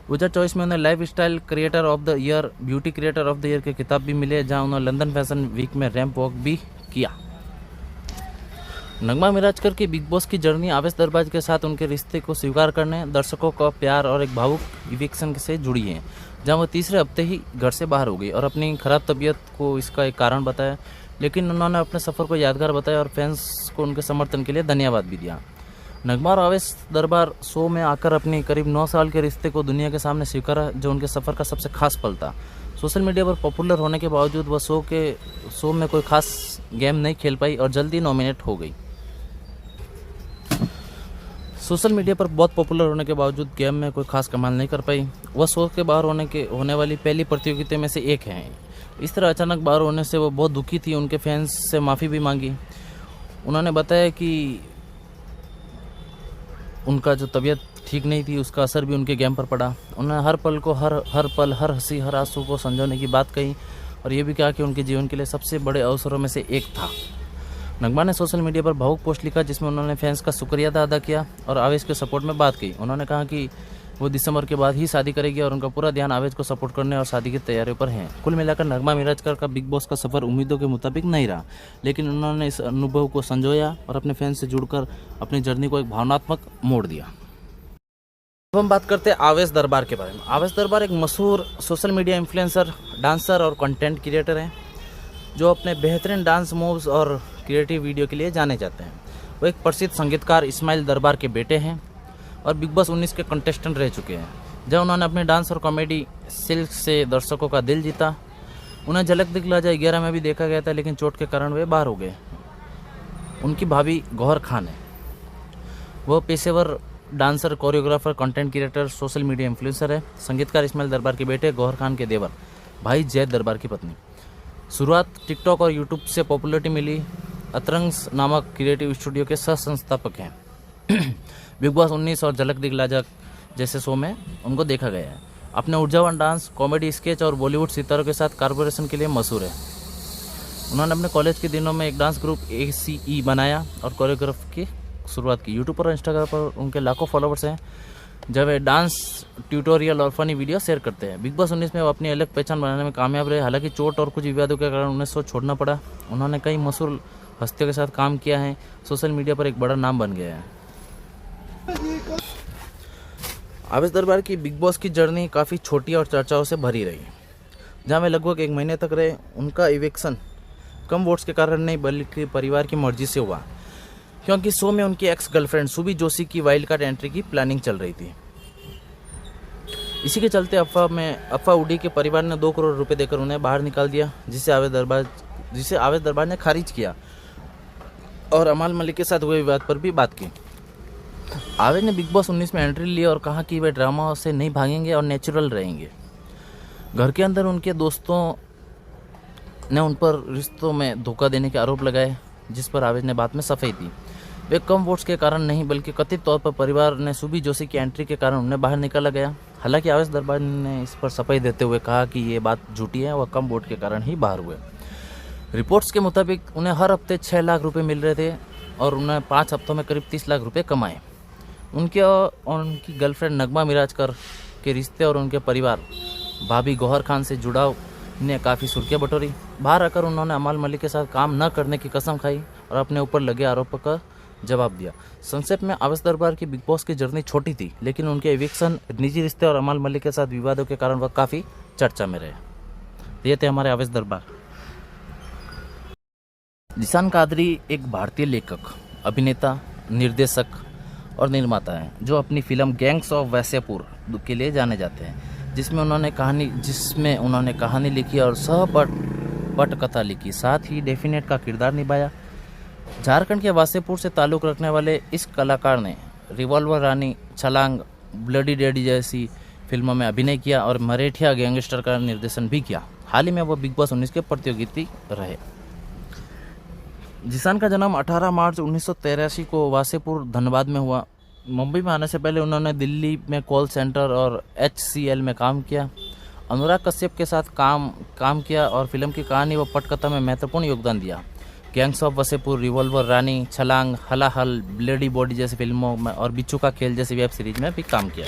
2024 में उन्हें life style creator of the year, beauty creator of the year के खिताब भी मिले, जहां उन्होंने लंदन फैशन वीक में रैंप वॉक भी किया। नगमा मिराजकर की बिग बॉस की जर्नी आवेश दरबाज के साथ उनके रिश्ते को स्वीकार करने, दर्शकों का प्यार और एक भावुक इविक्शन से जुड़ी है, जहां वो तीसरे हफ्ते ही घर से बाहर हो गई और अपनी खराब तबीयत को इसका एक कारण बताया, लेकिन उन्होंने अपने सफ़र को यादगार बताया और फैंस को उनके समर्थन के लिए धन्यवाद भी दिया। नगमा और आवेश दरबार शो में आकर अपनी करीब 9 साल के रिश्ते को दुनिया के सामने स्वीकारा, जो उनके सफ़र का सबसे खास पल था। सोशल मीडिया पर पॉपुलर होने के बावजूद वह शो में कोई खास गेम नहीं खेल पाई और जल्दी नॉमिनेट हो गई। सोशल मीडिया पर बहुत पॉपुलर होने के बावजूद गेम में कोई खास कमाल नहीं कर पाई। वह शो के बाहर होने वाली पहली प्रतियोगिता में से एक है। इस तरह अचानक बाहर होने से वो बहुत दुखी थी। उनके फैंस से माफ़ी भी मांगी। उन्होंने बताया कि उनका जो तबीयत ठीक नहीं थी उसका असर भी उनके गेम पर पड़ा। उन्होंने हर पल को हर पल, हर हंसी, हर आंसू को संजोने की बात कही और ये भी कहा कि उनके जीवन के लिए सबसे बड़े अवसरों में से एक था। नगमा ने सोशल मीडिया पर भावुक पोस्ट लिखा, जिसमें उन्होंने फैंस का शुक्रिया अदा किया और आवेश के सपोर्ट में बात की। उन्होंने कहा कि वो दिसंबर के बाद ही शादी करेगी और उनका पूरा ध्यान आवेश को सपोर्ट करने और शादी की तैयारियों पर है। कुल मिलाकर नगमा मिराजकर का बिग बॉस का सफ़र उम्मीदों के मुताबिक नहीं रहा, लेकिन उन्होंने इस अनुभव को संजोया और अपने फैंस से जुड़कर अपनी जर्नी को एक भावनात्मक मोड़ दिया। अब हम बात करते हैं आवेश दरबार के बारे में। आवेश दरबार एक मशहूर सोशल मीडिया इन्फ्लुएंसर, डांसर और कंटेंट क्रिएटर हैं, जो अपने बेहतरीन डांस मूव्स और क्रिएटिव वीडियो के लिए जाने जाते हैं। वो एक प्रसिद्ध संगीतकार इस्माइल दरबार के बेटे हैं और बिग बॉस 19 के कंटेस्टेंट रह चुके हैं, जब उन्होंने अपने डांस और कॉमेडी सिल्क से दर्शकों का दिल जीता। उन्हें झलक दिखला जाए 11 में भी देखा गया था, लेकिन चोट के कारण वे बाहर हो गए। उनकी भाभी गौहर खान है। वह पेशेवर dancer, choreographer, content creator, social media influencer है। संगीतकार इस्माइल दरबार के बेटे गौहर खान के देवर भाई जैद दरबार की पत्नी। शुरुआत टिकटॉक और यूट्यूब से पॉपुलरिटी मिली। अतरंग्स नामक क्रिएटिव स्टूडियो के सह संस्थापक हैं। बिग बॉस 19 और झलक दिखला जा जैसे शो में उनको देखा गया है। अपने ऊर्जावान डांस, कॉमेडी स्केच और बॉलीवुड सितारों के साथ कॉर्पोरेशन के लिए मशहूर है। उन्होंने अपने कॉलेज के दिनों में एक डांस ग्रुप ACE बनाया और कोरियोग्राफ की शुरुआत की। यूट्यूब और इंस्टाग्राम पर उनके लाखों फॉलोअर्स हैं, जब वे डांस ट्यूटोरियल और फनी वीडियो शेयर करते हैं। बिग बॉस 19 में वो अपनी अलग पहचान बनाने में कामयाब रहे। हालांकि चोट और कुछ विवादों के कारण उन्हें शो छोड़ना पड़ा। उन्होंने कई मशहूर हस्तियों के साथ काम किया है, सोशल मीडिया पर एक बड़ा नाम बन गया है। आवेश दरबार की बिग बॉस की जर्नी काफ़ी छोटी और चर्चाओं से भरी रही, जहाँ वे लगभग 1 महीने तक रहे। उनका इवेक्शन कम वोट्स के कारण नहीं, बल्कि परिवार की मर्जी से हुआ, क्योंकि शो में उनकी एक्स गर्लफ्रेंड सुबी जोशी की वाइल्ड कार्ड एंट्री की प्लानिंग चल रही थी। इसी के चलते अफवाह उड़ी के परिवार ने 2 करोड़ रुपए देकर उन्हें बाहर निकाल दिया, जिसे आवेश दरबार ने खारिज किया और अमाल मलिक के साथ हुए विवाद पर भी बात की। आवेश ने बिग बॉस 19 में एंट्री ली और कहा कि वे ड्रामा से नहीं भागेंगे और नेचुरल रहेंगे। घर के अंदर उनके दोस्तों ने उन पर रिश्तों में धोखा देने के आरोप लगाए, जिस पर आवेश ने बाद में सफाई दी। वे कम वोट्स के कारण नहीं बल्कि कथित तौर पर परिवार ने सुबी जोशी की एंट्री के कारण उन्हें बाहर निकाला गया। हालांकि आवेश दरबार ने इस पर सफाई देते हुए कहा कि ये बात झूठी है, वह कम वोट के कारण ही बाहर हुए। रिपोर्ट्स के मुताबिक उन्हें हर हफ्ते 6 लाख रुपए मिल रहे थे और उन्हें 5 हफ्तों में करीब 30 लाख रुपए कमाए। उनके और उनकी गर्लफ्रेंड नगमा मिराजकर के रिश्ते और उनके परिवार भाभी गौहर खान से जुड़ाव ने काफ़ी सुर्खियां बटोरी। बाहर आकर उन्होंने अमाल मलिक के साथ काम न करने की कसम खाई और अपने ऊपर लगे आरोपों का जवाब दिया। संक्षेप में आवेश दरबार की बिग बॉस की जर्नी छोटी थी, लेकिन उनके एविक्शन, निजी रिश्ते और अमाल मलिक के साथ विवादों के कारण वह काफ़ी चर्चा में रहे। ये थे हमारे आवेश दरबार। जिशान कादरी एक भारतीय लेखक, अभिनेता, निर्देशक और निर्माता हैं, जो अपनी फिल्म गैंग्स ऑफ वासेपुर के लिए जाने जाते हैं, जिसमें उन्होंने कहानी लिखी और पटकथा लिखी, साथ ही डेफिनेट का किरदार निभाया। झारखंड के वासेपुर से ताल्लुक़ रखने वाले इस कलाकार ने रिवॉल्वर रानी, छलांग, ब्लडी डैडी जैसी फिल्मों में अभिनय किया और मरेठिया गैंगस्टर का निर्देशन भी किया। हाल ही में वह बिग बॉस 19 के प्रतियोगी रहे। जिशान का जन्म 18 मार्च 1983 को वासेपुर, धनबाद में हुआ। मुंबई में आने से पहले उन्होंने दिल्ली में कॉल सेंटर और HCL में काम किया। अनुराग कश्यप के साथ काम किया और फिल्म की कहानी व पटकथा में महत्वपूर्ण योगदान दिया। गैंग्स ऑफ वासेपुर, रिवॉल्वर रानी, छलांग, हलाहल, ब्लडी बॉडी जैसी फिल्मों में और बिच्छू का खेल जैसी वेब सीरीज में भी काम किया।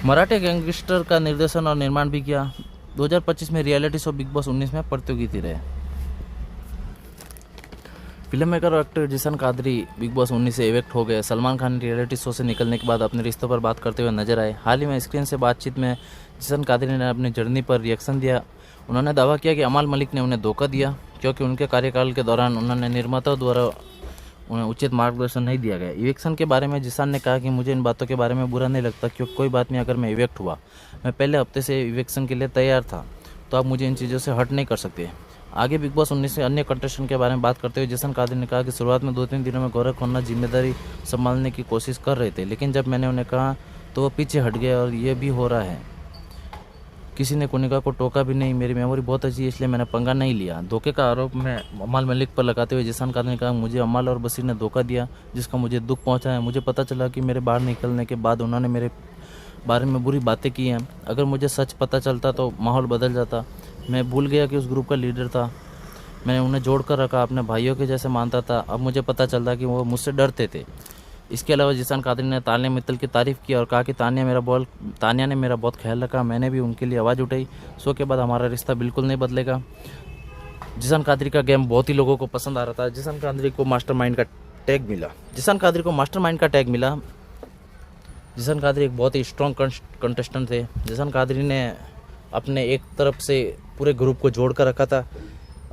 मराठी गैंगस्टर का निर्देशन और निर्माण भी किया। 2025 में रियलिटी शो बिग बॉस 19 में प्रतियोगी रहे। फिल्म मेकर और actor Zeeshan Quadri Bigg Boss 19 से इवेक्ट हो गए। सलमान खान रियलिटी शो से निकलने के बाद अपने रिश्तों पर बात करते हुए नजर आए। हाल ही में स्क्रीन से बातचीत में जिशान कादरी ने अपनी जर्नी पर रिएक्शन दिया। उन्होंने दावा किया कि अमाल मलिक ने उन्हें धोखा दिया, क्योंकि उनके कार्यकाल के दौरान उन्होंने निर्माताओं द्वारा उन्हें उचित मार्गदर्शन नहीं दिया गया। इवेक्शन के बारे में जिशान ने कहा कि मुझे इन बातों के बारे में बुरा नहीं लगता, क्योंकि कोई बात नहीं, अगर मैं इवेक्ट हुआ, मैं पहले हफ्ते से इवेक्शन के लिए तैयार था, तो आप मुझे इन चीज़ों से हट नहीं कर सकते। आगे बिग बॉस 19 से अन्य कंटेस्टेंट के बारे में बात करते हुए जिशान कादरी ने कहा कि शुरुआत में 2-3 दिनों में गौरव खन्ना जिम्मेदारी संभालने की कोशिश कर रहे थे, लेकिन जब मैंने उन्हें कहा तो वो पीछे हट गए और ये भी हो रहा है। किसी ने कोनिका को टोका भी नहीं, मेरी मेमोरी बहुत अच्छी है, इसलिए मैंने पंगा नहीं लिया। धोखे का आरोप में अमाल मलिक पर लगाते हुए जिशान कादरी ने कहा, मुझे अमाल और बशीर ने धोखा दिया, जिसका मुझे दुख पहुंचा है। मुझे पता चला कि मेरे बाहर निकलने के बाद उन्होंने मेरे बारे में बुरी बातें की हैं। अगर मुझे सच पता चलता तो माहौल बदल जाता। मैं भूल गया कि उस ग्रुप का लीडर था। मैंने उन्हें जोड़ कर रखा, अपने भाइयों के जैसे मानता था। अब मुझे पता चलता कि वो मुझसे डरते थे। इसके अलावा जिशान कादरी ने तान्या मित्तल की तारीफ़ की और कहा कि तान्या ने मेरा बहुत ख्याल रखा, मैंने भी उनके लिए आवाज़ उठाई। शो के बाद हमारा रिश्ता बिल्कुल नहीं बदलेगा। जिशान कादरी का गेम बहुत ही लोगों को पसंद आ रहा था। जिशान कादरी को मास्टरमाइंड का टैग मिला। जिशान कादरी एक बहुत ही स्ट्रॉन्ग कंटेस्टेंट थे। जिशान कादरी ने अपने एक तरफ से पूरे ग्रुप को जोड़ कर रखा था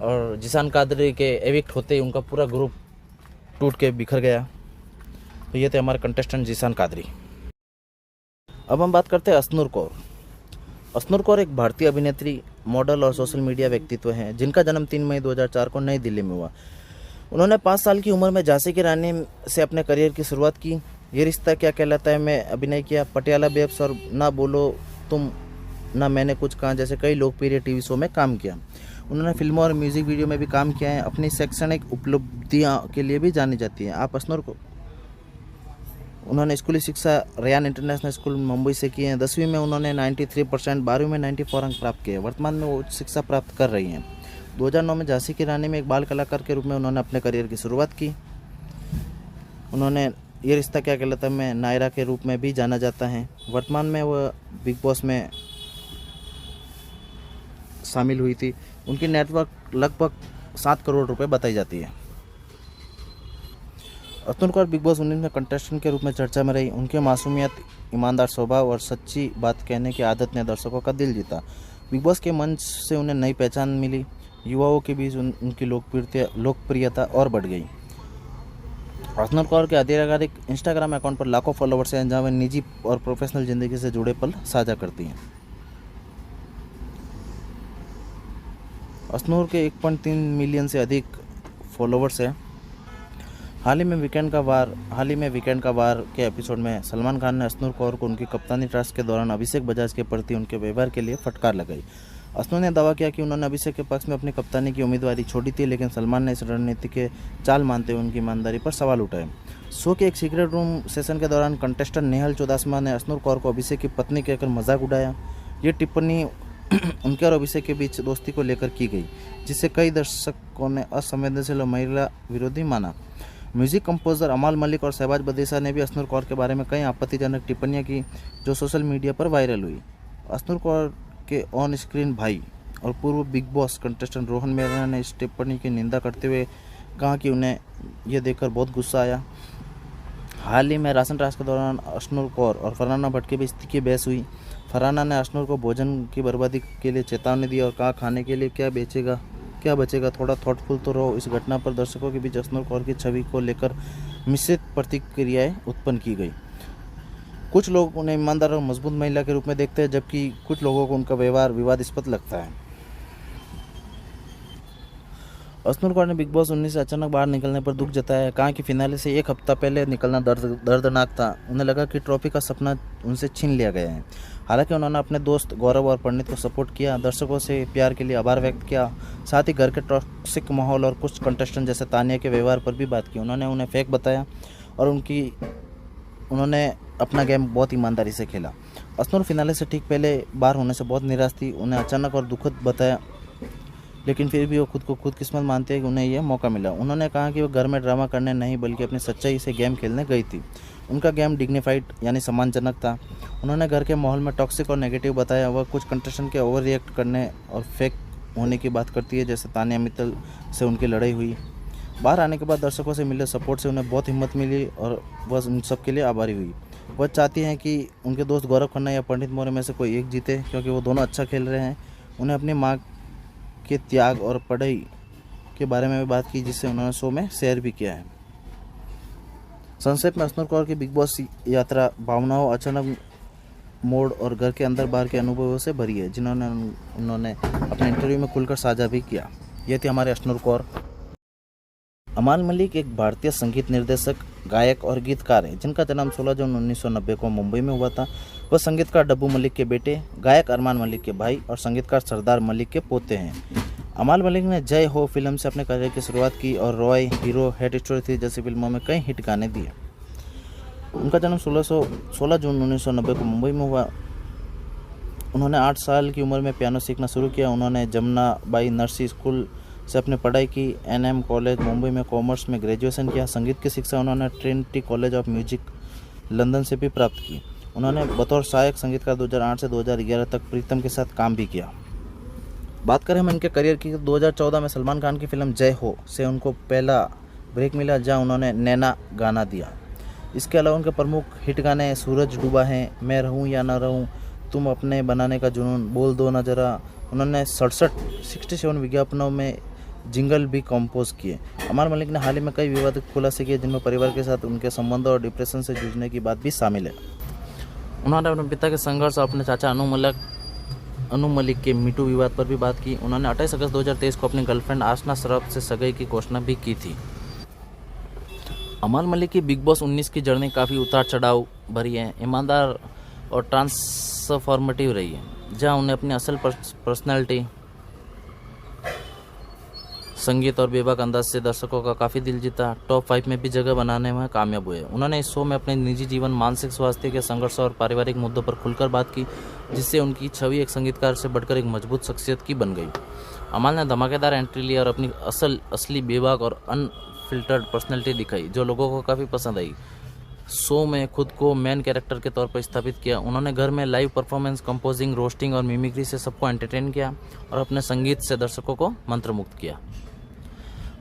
और जिशान कादरी के एविक्ट होते ही उनका पूरा ग्रुप टूट के बिखर गया। तो ये थे हमारे कंटेस्टेंट जिशान कादरी। अब हम बात करते हैं असनूर कौर। असनूर कौर एक भारतीय अभिनेत्री, मॉडल और सोशल मीडिया व्यक्तित्व हैं, जिनका जन्म 3 मई 2004 को नई दिल्ली में हुआ। उन्होंने 5 साल की उम्र में झांसी की रानी से अपने करियर की शुरुआत की। ये रिश्ता क्या कहलाता है में अभिनय किया। पटियाला बेब्स और ना बोलो तुम ना मैंने कुछ कहा जैसे कई लोकप्रिय टीवी शो में काम किया। उन्होंने फिल्मों और म्यूजिक वीडियो में भी काम किया है। अपनी शैक्षणिक उपलब्धियों के लिए भी जानी जाती हैं। आप असनूर को उन्होंने स्कूली शिक्षा रेयान इंटरनेशनल स्कूल मुंबई से की है। 10वीं में उन्होंने 93%, 12वीं में 94 अंक प्राप्त किए। वर्तमान में वो उच्च शिक्षा प्राप्त कर रही हैं। 2009 में झांसी की रानी में एक बाल कलाकार के रूप में उन्होंने अपने करियर की शुरुआत की। उन्होंने ये रिश्ता क्या कहलाता है में नायरा के रूप में भी जाना जाता है। वर्तमान में वह बिग बॉस में शामिल हुई थी। उनकी नेटवर्क लगभग 7 करोड़ रुपए बताई जाती है। असनूर कौर बिग बॉस 19 में कंटेस्टेंट के रूप में चर्चा में रही। उनके मासूमियत, ईमानदार स्वभाव और सच्ची बात कहने की आदत ने दर्शकों का दिल जीता। बिग बॉस के मंच से उन्हें नई पहचान मिली। युवाओं के बीच उनकी लोकप्रियता और बढ़ गई। अश्नुर कौर के आधिकारिक इंस्टाग्राम अकाउंट पर लाखों फॉलोवर्स हैं, जहां वे निजी और प्रोफेशनल ज़िंदगी से जुड़े पल साझा करती हैं। अश्नुर के 1.3 मिलियन से अधिक फॉलोवर्स हैं। हाल ही में वीकेंड का वार के एपिसोड में सलमान खान ने अश्नुर कौर को उनकी कप्तानी टास्क के दौरान अभिषेक बजाज के प्रति उनके व्यवहार के लिए फटकार लगाई। अश्नुर ने दावा किया कि उन्होंने अभिषेक के पक्ष में अपनी कप्तानी की उम्मीदवारी छोड़ी थी, लेकिन सलमान ने इस रणनीति के चाल मानते हुए उनकी ईमानदारी पर सवाल उठाए। शो के एक सीक्रेट रूम सेशन के दौरान कंटेस्टेंट नेहल चौदासमा ने अश्नुर कौर को अभिषेक की पत्नी कहकर मजाक उड़ाया। ये टिप्पणी उनके और अभिषेक के बीच दोस्ती को लेकर की गई, जिसे कई दर्शकों ने असंवेदनशील और महिला विरोधी माना। म्यूजिक कंपोजर अमाल मलिक और शहबाज बदेसा ने भी अश्नुर कौर के बारे में कई आपत्तिजनक टिप्पणियां की, जो सोशल मीडिया पर वायरल हुई। अश्नुर कौर के ऑन स्क्रीन भाई और पूर्व big boss contestant Rohan Mehra ने इस टिप्पणी की निंदा करते हुए कहा कि उन्हें यह देखकर बहुत गुस्सा आया। हाल ही में राशन टास्क के दौरान अश्नुर कौर और फरहाना भट्ट के बीच तीखी बहस हुई। फरहाना ने अश्नुर को भोजन की बर्बादी के लिए चेतावनी दी और कहा, खाने के लिए क्या बचेगा, थोड़ा थॉटफुल तो रहो। इस घटना पर दर्शकों के बीच अश्नुर कौर की छवि को लेकर मिश्रित प्रतिक्रियाएं उत्पन्न की गई। कुछ लोग उन्हें ईमानदार और मजबूत महिला के रूप में देखते हैं, जबकि कुछ लोगों को उनका व्यवहार विवादास्पद लगता है। अश्नुर कौर ने बिग बॉस 19 से अचानक बाहर निकलने पर दुख जताया। कहा कि फिनाले से एक हफ्ता पहले निकलना दर्दनाक था। उन्हें लगा कि ट्रॉफी का सपना उनसे छीन लिया गया है। हालांकि उन्होंने अपने दोस्त गौरव और पंडित को सपोर्ट किया, दर्शकों से प्यार के लिए आभार व्यक्त किया, साथ ही घर के टॉक्सिक माहौल और कुछ कंटेस्टेंट जैसे तानिया के व्यवहार पर भी बात की। उन्होंने उन्हें फेक बताया और उन्होंने अपना गेम बहुत ईमानदारी से खेला। अश्नुर फिनाले से ठीक पहले बाहर होने से बहुत निराश थी। उन्हें अचानक और दुखद बताया, लेकिन फिर भी वो खुद को खुद किस्मत मानते हैं कि उन्हें यह मौका मिला। उन्होंने कहा कि वो घर में ड्रामा करने नहीं बल्कि अपनी सच्चाई से गेम खेलने गई थी। उनका गेम डिग्निफाइड यानी सम्मानजनक था। उन्होंने घर के माहौल में टॉक्सिक और नेगेटिव बताया। वह कुछ कंटेस्टेंट के ओवर रिएक्ट करने और फेक होने की बात करती है, जैसे तानिया मित्तल से उनकी लड़ाई हुई। बाहर आने के बाद दर्शकों से मिले सपोर्ट से उन्हें बहुत हिम्मत मिली और वह उन सब के लिए आभारी हुई। वह चाहती हैं कि उनके दोस्त गौरव खन्ना या पंडित मौर्य में से कोई एक जीते, क्योंकि वो दोनों अच्छा खेल रहे हैं। उन्हें अपनी माँ के त्याग और पढ़ाई के बारे में भी बात की, जिससे उन्होंने शो में शेयर भी किया है। संक्षेप में अश्नुर कौर की बिग बॉस यात्रा भावनाओं, अचानक मोड़ और घर के अंदर बाहर के अनुभवों से भरी है, उन्होंने अपने इंटरव्यू में खुलकर साझा भी किया। ये थी हमारे अश्नुर कौर। अमाल मलिक एक भारतीय संगीत निर्देशक, गायक और गीतकार हैं, जिनका जन्म 16 जून 1990 को मुंबई में हुआ था। वह संगीतकार डब्बू मलिक के बेटे, गायक अरमान मलिक के भाई और संगीतकार सरदार मलिक के पोते हैं। अमाल मलिक ने जय हो फिल्म से अपने करियर की शुरुआत की और रॉय, हीरो, हेड स्टोरी 3 जैसी फिल्मों में कई हिट गाने दिए। उनका जन्म 16 जून 1990 को मुंबई में हुआ। उन्होंने 8 साल की उम्र में पियानो सीखना शुरू किया। उन्होंने जमुना बाई नरसी स्कूल से अपनी पढ़ाई की। NM कॉलेज मुंबई में कॉमर्स में ग्रेजुएशन किया। संगीत की शिक्षा उन्होंने Trinity college of music London से भी प्राप्त की। उन्होंने बतौर सहायक संगीतकार 2008 से 2011 तक प्रीतम के साथ काम भी किया। बात करें हम इनके करियर की, 2014 में सलमान खान की फिल्म जय हो से उनको पहला ब्रेक मिला, जहां उन्होंने नैना गाना दिया। इसके अलावा उनके प्रमुख हिट गाने सूरज डूबा हैं, मैं रहूं या ना रहूं, तुम अपने बनाने का जुनून, बोल दो ना जरा। उन्होंने 67 विज्ञापनों में जिंगल भी कंपोज किए। अमाल मलिक ने हाल ही में कई विवादित खुलासे किए, जिनमें परिवार के साथ उनके संबंधों और डिप्रेशन से जूझने की बात भी शामिल है। उन्होंने अपने पिता के संघर्ष और अपने चाचा अनु मलिक के मीटू विवाद पर भी बात की। उन्होंने 28 अगस्त 2023 को अपनी गर्लफ्रेंड आसना शरफ से सगाई की घोषणा भी की थी। अमाल मलिक की बिग बॉस 19 की जर्नी काफ़ी उतार चढ़ाव भरी है, ईमानदार और ट्रांसफॉर्मेटिव रही है, जहां उन्हें अपनी असल पर्सनैलिटी, संगीत और बेबाक अंदाज से दर्शकों का काफ़ी दिल जीता। टॉप 5 में भी जगह बनाने में कामयाब हुए। उन्होंने इस शो में अपने निजी जीवन, मानसिक स्वास्थ्य के संघर्ष और पारिवारिक मुद्दों पर खुलकर बात की, जिससे उनकी छवि एक संगीतकार से बढ़कर एक मजबूत शख्सियत की बन गई। अमाल ने धमाकेदार एंट्री ली और अपनी असली बेबाक और अनफिल्टर्ड पर्सनैलिटी दिखाई, जो लोगों को काफ़ी पसंद आई। शो में खुद को मेन कैरेक्टर के तौर पर स्थापित किया। उन्होंने घर में लाइव परफॉर्मेंस, कंपोजिंग, रोस्टिंग और मिमिक्री से सबको एंटरटेन किया और अपने संगीत से दर्शकों को मंत्रमुग्ध किया।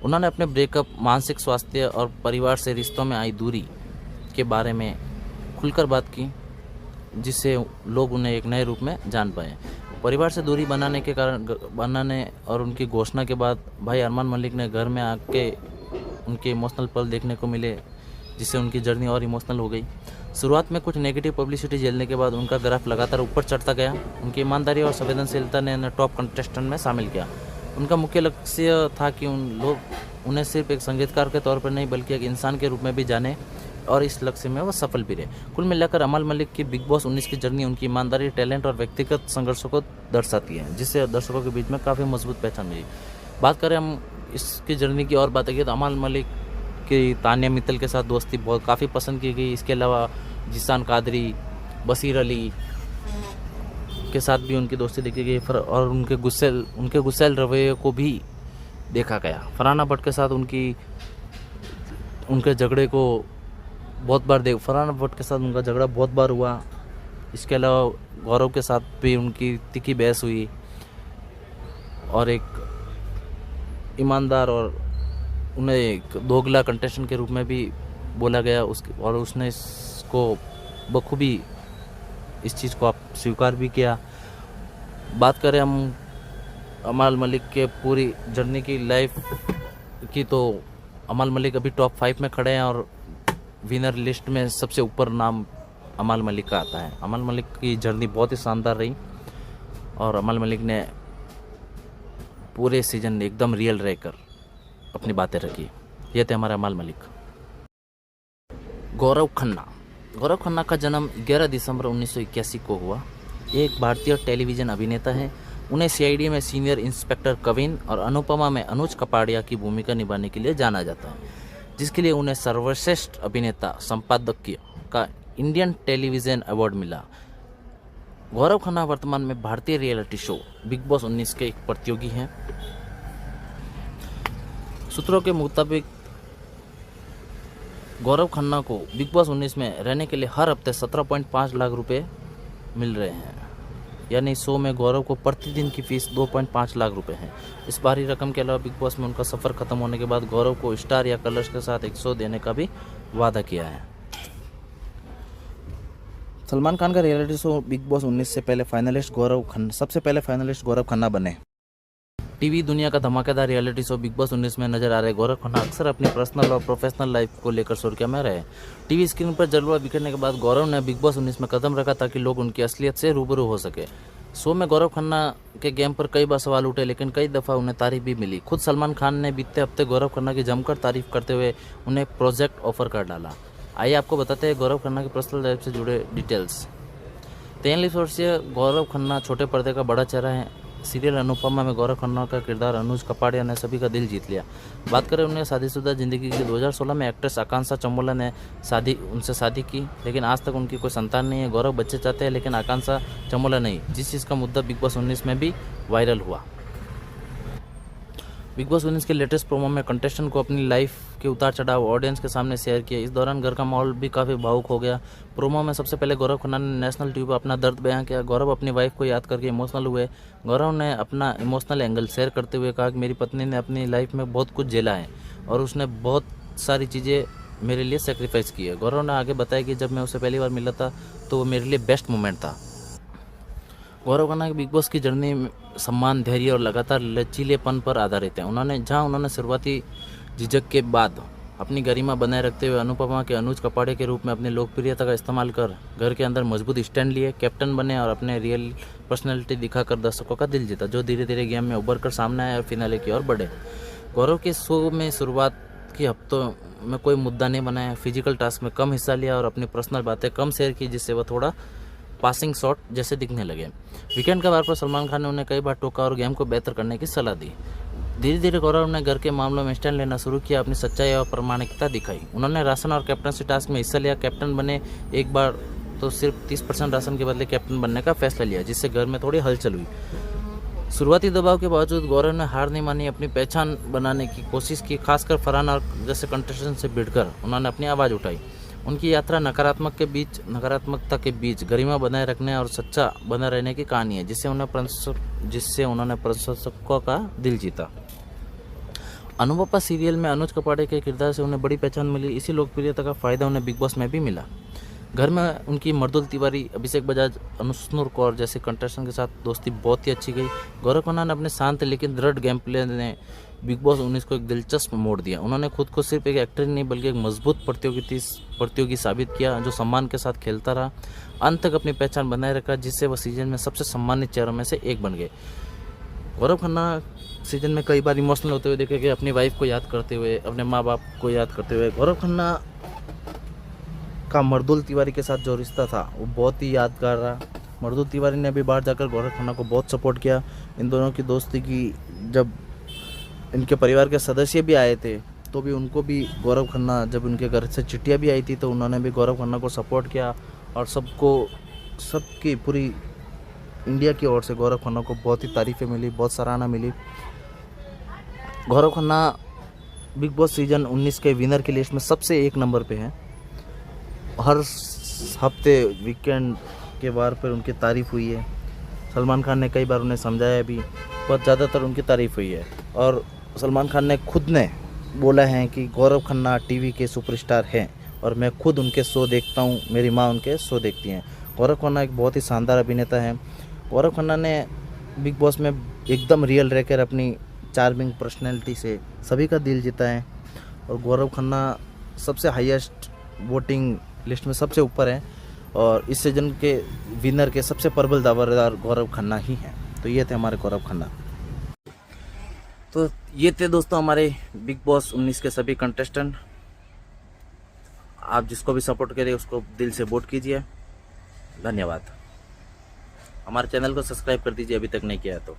उन्होंने अपने ब्रेकअप, मानसिक स्वास्थ्य और परिवार से रिश्तों में आई दूरी के बारे में खुलकर बात की, जिससे लोग उन्हें एक नए रूप में जान पाए। परिवार से दूरी बनाने और उनकी घोषणा के बाद भाई अरमान मलिक ने घर में आके उनके इमोशनल पल देखने को मिले, जिससे उनकी जर्नी और इमोशनल हो गई। शुरुआत में कुछ नेगेटिव पब्लिसिटी झेलने के बाद उनका ग्राफ लगातार ऊपर चढ़ता गया। उनकी ईमानदारी और संवेदनशीलता ने उन्हें टॉप कंटेस्टेंट में शामिल किया। उनका मुख्य लक्ष्य था कि उन्हें सिर्फ एक संगीतकार के तौर पर नहीं बल्कि एक इंसान के रूप में भी जाने, और इस लक्ष्य में वो सफल भी रहे। कुल मिलाकर अमाल मलिक की बिग बॉस 19 की जर्नी उनकी ईमानदारी, टैलेंट और व्यक्तिगत संघर्षों को दर्शाती है, जिससे दर्शकों के बीच में काफ़ी मजबूत पहचान मिली। बात करें हम इसकी जर्नी की और बात की तो अमाल मलिक की तानिया मित्तल के साथ दोस्ती काफ़ी पसंद की गई। इसके अलावा जिसान कादरी, बशीर अली के साथ भी उनकी दोस्ती देखी गई और उनके गुस्सैल रवैये को भी देखा गया। फरहाना भट्ट के साथ उनके झगड़े को फरहाना भट्ट के साथ उनका झगड़ा बहुत बार हुआ। इसके अलावा गौरव के साथ भी उनकी तीखी बहस हुई और एक ईमानदार और उन्हें एक दोगला कंटेस्टेंट के रूप में भी बोला गया और उसने इसको बखूबी इस चीज़ को आप स्वीकार भी किया। बात करें हम अमाल मलिक के पूरी जर्नी की लाइफ की तो अमाल मलिक अभी टॉप 5 में खड़े हैं और विनर लिस्ट में सबसे ऊपर नाम अमाल मलिक का आता है। अमाल मलिक की जर्नी बहुत ही शानदार रही और अमाल मलिक ने पूरे सीजन एकदम रियल रहकर अपनी बातें रखी। ये थे हमारे अमाल मलिक। गौरव खन्ना का जन्म 11 दिसंबर 1981 को हुआ। ये एक भारतीय टेलीविज़न अभिनेता है। उन्हें सीआईडी में सीनियर इंस्पेक्टर कविन और अनुपमा में अनुज कपाड़िया की भूमिका निभाने के लिए जाना जाता है, जिसके लिए उन्हें सर्वश्रेष्ठ अभिनेता संपादकीय का इंडियन टेलीविज़न अवार्ड मिला। गौरव खन्ना वर्तमान में भारतीय रियलिटी शो बिग बॉस 19 के एक प्रतियोगी हैं। सूत्रों के मुताबिक गौरव खन्ना को बिग बॉस 19 में रहने के लिए हर हफ्ते 17.5 लाख रुपए मिल रहे हैं, यानी शो में गौरव को प्रतिदिन की फीस 2.5 लाख रुपए है। इस भारी रकम के अलावा बिग बॉस में उनका सफ़र खत्म होने के बाद गौरव को स्टार या कलर्स के साथ एक शो देने का भी वादा किया है। सलमान खान का रियलिटी शो बिग बॉस 19 से पहले सबसे पहले फाइनलिस्ट गौरव खन्ना बने। टीवी दुनिया का धमाकेदार रियलिटी शो बिग बॉस 19 में नजर आ रहे गौरव खन्ना अक्सर अपनी पर्सनल और प्रोफेशनल लाइफ को लेकर सुर्खियों में रहे। टीवी स्क्रीन पर जलवा बिखरने के बाद गौरव ने बिग बॉस 19 में कदम रखा ताकि लोग उनकी असलियत से रूबरू हो सके। शो में गौरव खन्ना के गेम पर कई बार सवाल उठे, लेकिन कई दफ़ा उन्हें तारीफ भी मिली। खुद सलमान खान ने बीते हफ्ते गौरव खन्ना की जमकर तारीफ करते हुए उन्हें प्रोजेक्ट ऑफर कर डाला। आइए आपको बताते हैं गौरव खन्ना की पर्सनल लाइफ से जुड़े डिटेल्स। 43 वर्षीय गौरव खन्ना छोटे पर्दे का बड़ा चेहरा है। सीरियल अनुपमा में गौरव खन्ना का किरदार अनुज कपाड़िया ने सभी का दिल जीत लिया। बात करें उन्हें शादीशुदा जिंदगी की 2016 में एक्ट्रेस आकांक्षा चंबोला ने उनसे शादी की, लेकिन आज तक उनकी कोई संतान नहीं है। गौरव बच्चे चाहते हैं लेकिन आकांक्षा चंबोला नहीं, जिस चीज़ का मुद्दा बिग बॉस 19 में भी वायरल हुआ। बिग बॉस 19 के लेटेस्ट प्रोमो में कंटेस्टेंट को अपनी लाइफ के उतार चढ़ाव ऑडियंस के सामने शेयर किया। इस दौरान घर का माहौल भी काफ़ी भावुक हो गया। प्रोमो में सबसे पहले गौरव खन्ना ने नेशनल टीवी पर अपना दर्द बयां किया। गौरव अपनी वाइफ को याद करके इमोशनल हुए। गौरव ने अपना इमोशनल एंगल शेयर करते हुए कहा कि मेरी पत्नी ने अपनी लाइफ में बहुत कुछ झेला है और उसने बहुत सारी चीज़ें मेरे लिए सेक्रीफाइस की है। गौरव ने आगे बताया कि जब मैं उसे पहली बार मिला था तो वो मेरे लिए बेस्ट मोमेंट था। गौरव खन्ना की बिग बॉस की जर्नी सम्मान, धैर्य और लगातार लचीलेपन पर आधारित है। उन्होंने शुरुआती झिझक के बाद अपनी गरिमा बनाए रखते हुए अनुपमा के अनुज कपाड़े के रूप में अपनी लोकप्रियता का इस्तेमाल कर घर के अंदर मजबूत स्टैंड लिए, कैप्टन बने और अपने रियल पर्सनैलिटी दिखाकर दर्शकों का दिल जीता, जो धीरे धीरे गेम में उभर कर सामने आए और फिनाले की ओर बढ़े। गौरव के शो में शुरुआत के हफ्तों में कोई मुद्दा नहीं बनाया, फिजिकल टास्क में कम हिस्सा लिया और अपनी पर्सनल बातें कम शेयर की, जिससे वह थोड़ा पासिंग शॉट जैसे दिखने लगे। वीकेंड का वार पर सलमान खान ने उन्हें कई बार टोका और गेम को बेहतर करने की सलाह दी। धीरे धीरे गौरव ने घर के मामलों में स्टैंड लेना शुरू किया, अपनी सच्चाई और प्रामाणिकता दिखाई। उन्होंने राशन और कैप्टनसी टास्क में हिस्सा लिया, कैप्टन बने। एक बार तो सिर्फ 30% राशन के बदले कैप्टन बनने का फैसला लिया, जिससे घर में थोड़ी हलचल हुई। शुरुआती दबाव के बावजूद गौरव ने हार नहीं मानी, अपनी पहचान बनाने की कोशिश की। खासकर फरहाना जैसे कंटेस्टेंट से भिड़कर उन्होंने अपनी आवाज़ उठाई। उनकी यात्रा नकारात्मकता के बीच गरिमा बनाए रखने और सच्चा बना रहने की कहानी है, जिससे उन्होंने प्रशंसकों का दिल जीता। अनुपमा सीरियल में अनुज कपाड़े के किरदार से उन्हें बड़ी पहचान मिली। इसी लोकप्रियता का फायदा उन्हें बिग बॉस में भी मिला। घर में उनकी मर्दुल तिवारी, अभिषेक बजाज, अनुष्नुर कौर जैसे कंटेस्टेंट के साथ दोस्ती बहुत ही अच्छी गई। गौरव खन्ना ने अपने शांत लेकिन दृढ़ गेम प्ले ने बिग बॉस 19 को एक दिलचस्प मोड़ दिया। उन्होंने खुद को सिर्फ एक एक्टर नहीं बल्कि एक मजबूत प्रतियोगी साबित किया, जो सम्मान के साथ खेलता रहा, अंत तक अपनी पहचान बनाए रखा, जिससे वह सीजन में सबसे सम्मानित चेहरों में से एक बन गए। गौरव खन्ना सीजन में कई बार इमोशनल होते हुए देखे गए, अपनी वाइफ को याद करते हुए, अपने माँ बाप को याद करते हुए। गौरव खन्ना का मर्दुल तिवारी के साथ जो रिश्ता था वो बहुत ही यादगार रहा। मर्दुल तिवारी ने अभी बाहर जाकर गौरव खन्ना को बहुत सपोर्ट किया। इन दोनों की दोस्ती की, जब इनके परिवार के सदस्य भी आए थे तो भी उनको भी गौरव खन्ना, जब उनके घर से चिट्ठियाँ भी आई थी तो उन्होंने भी गौरव खन्ना को सपोर्ट किया। और सबकी पूरी इंडिया की ओर से गौरव खन्ना को बहुत ही तारीफ़ें मिली, बहुत सराहना मिली। Gaurav Khanna big boss season 19 के विनर की लिस्ट में सबसे 1 नंबर पे है। हर हफ्ते वीकेंड के बार पर उनकी तारीफ़ हुई है। सलमान खान ने कई बार उन्हें समझाया भी, पर ज़्यादातर उनकी तारीफ़ हुई है। और सलमान खान ने खुद ने बोला है कि गौरव खन्ना टीवी के सुपरस्टार हैं और मैं खुद उनके शो देखता हूँ, मेरी माँ उनके शो देखती हैं। गौरव खन्ना एक बहुत ही शानदार अभिनेता है। गौरव खन्ना ने बिग बॉस में एकदम रियल रहकर अपनी चार्मिंग पर्सनैलिटी से सभी का दिल जीता है। और गौरव खन्ना सबसे हाईएस्ट वोटिंग लिस्ट में सबसे ऊपर है और इस सीजन के विनर के सबसे प्रबल दावेदार गौरव खन्ना ही हैं। तो ये थे हमारे गौरव खन्ना। तो ये थे दोस्तों हमारे बिग बॉस 19 के सभी कंटेस्टेंट। आप जिसको भी सपोर्ट करें उसको दिल से वोट कीजिए। धन्यवाद। हमारे चैनल को सब्सक्राइब कर दीजिए अभी तक नहीं किया है तो।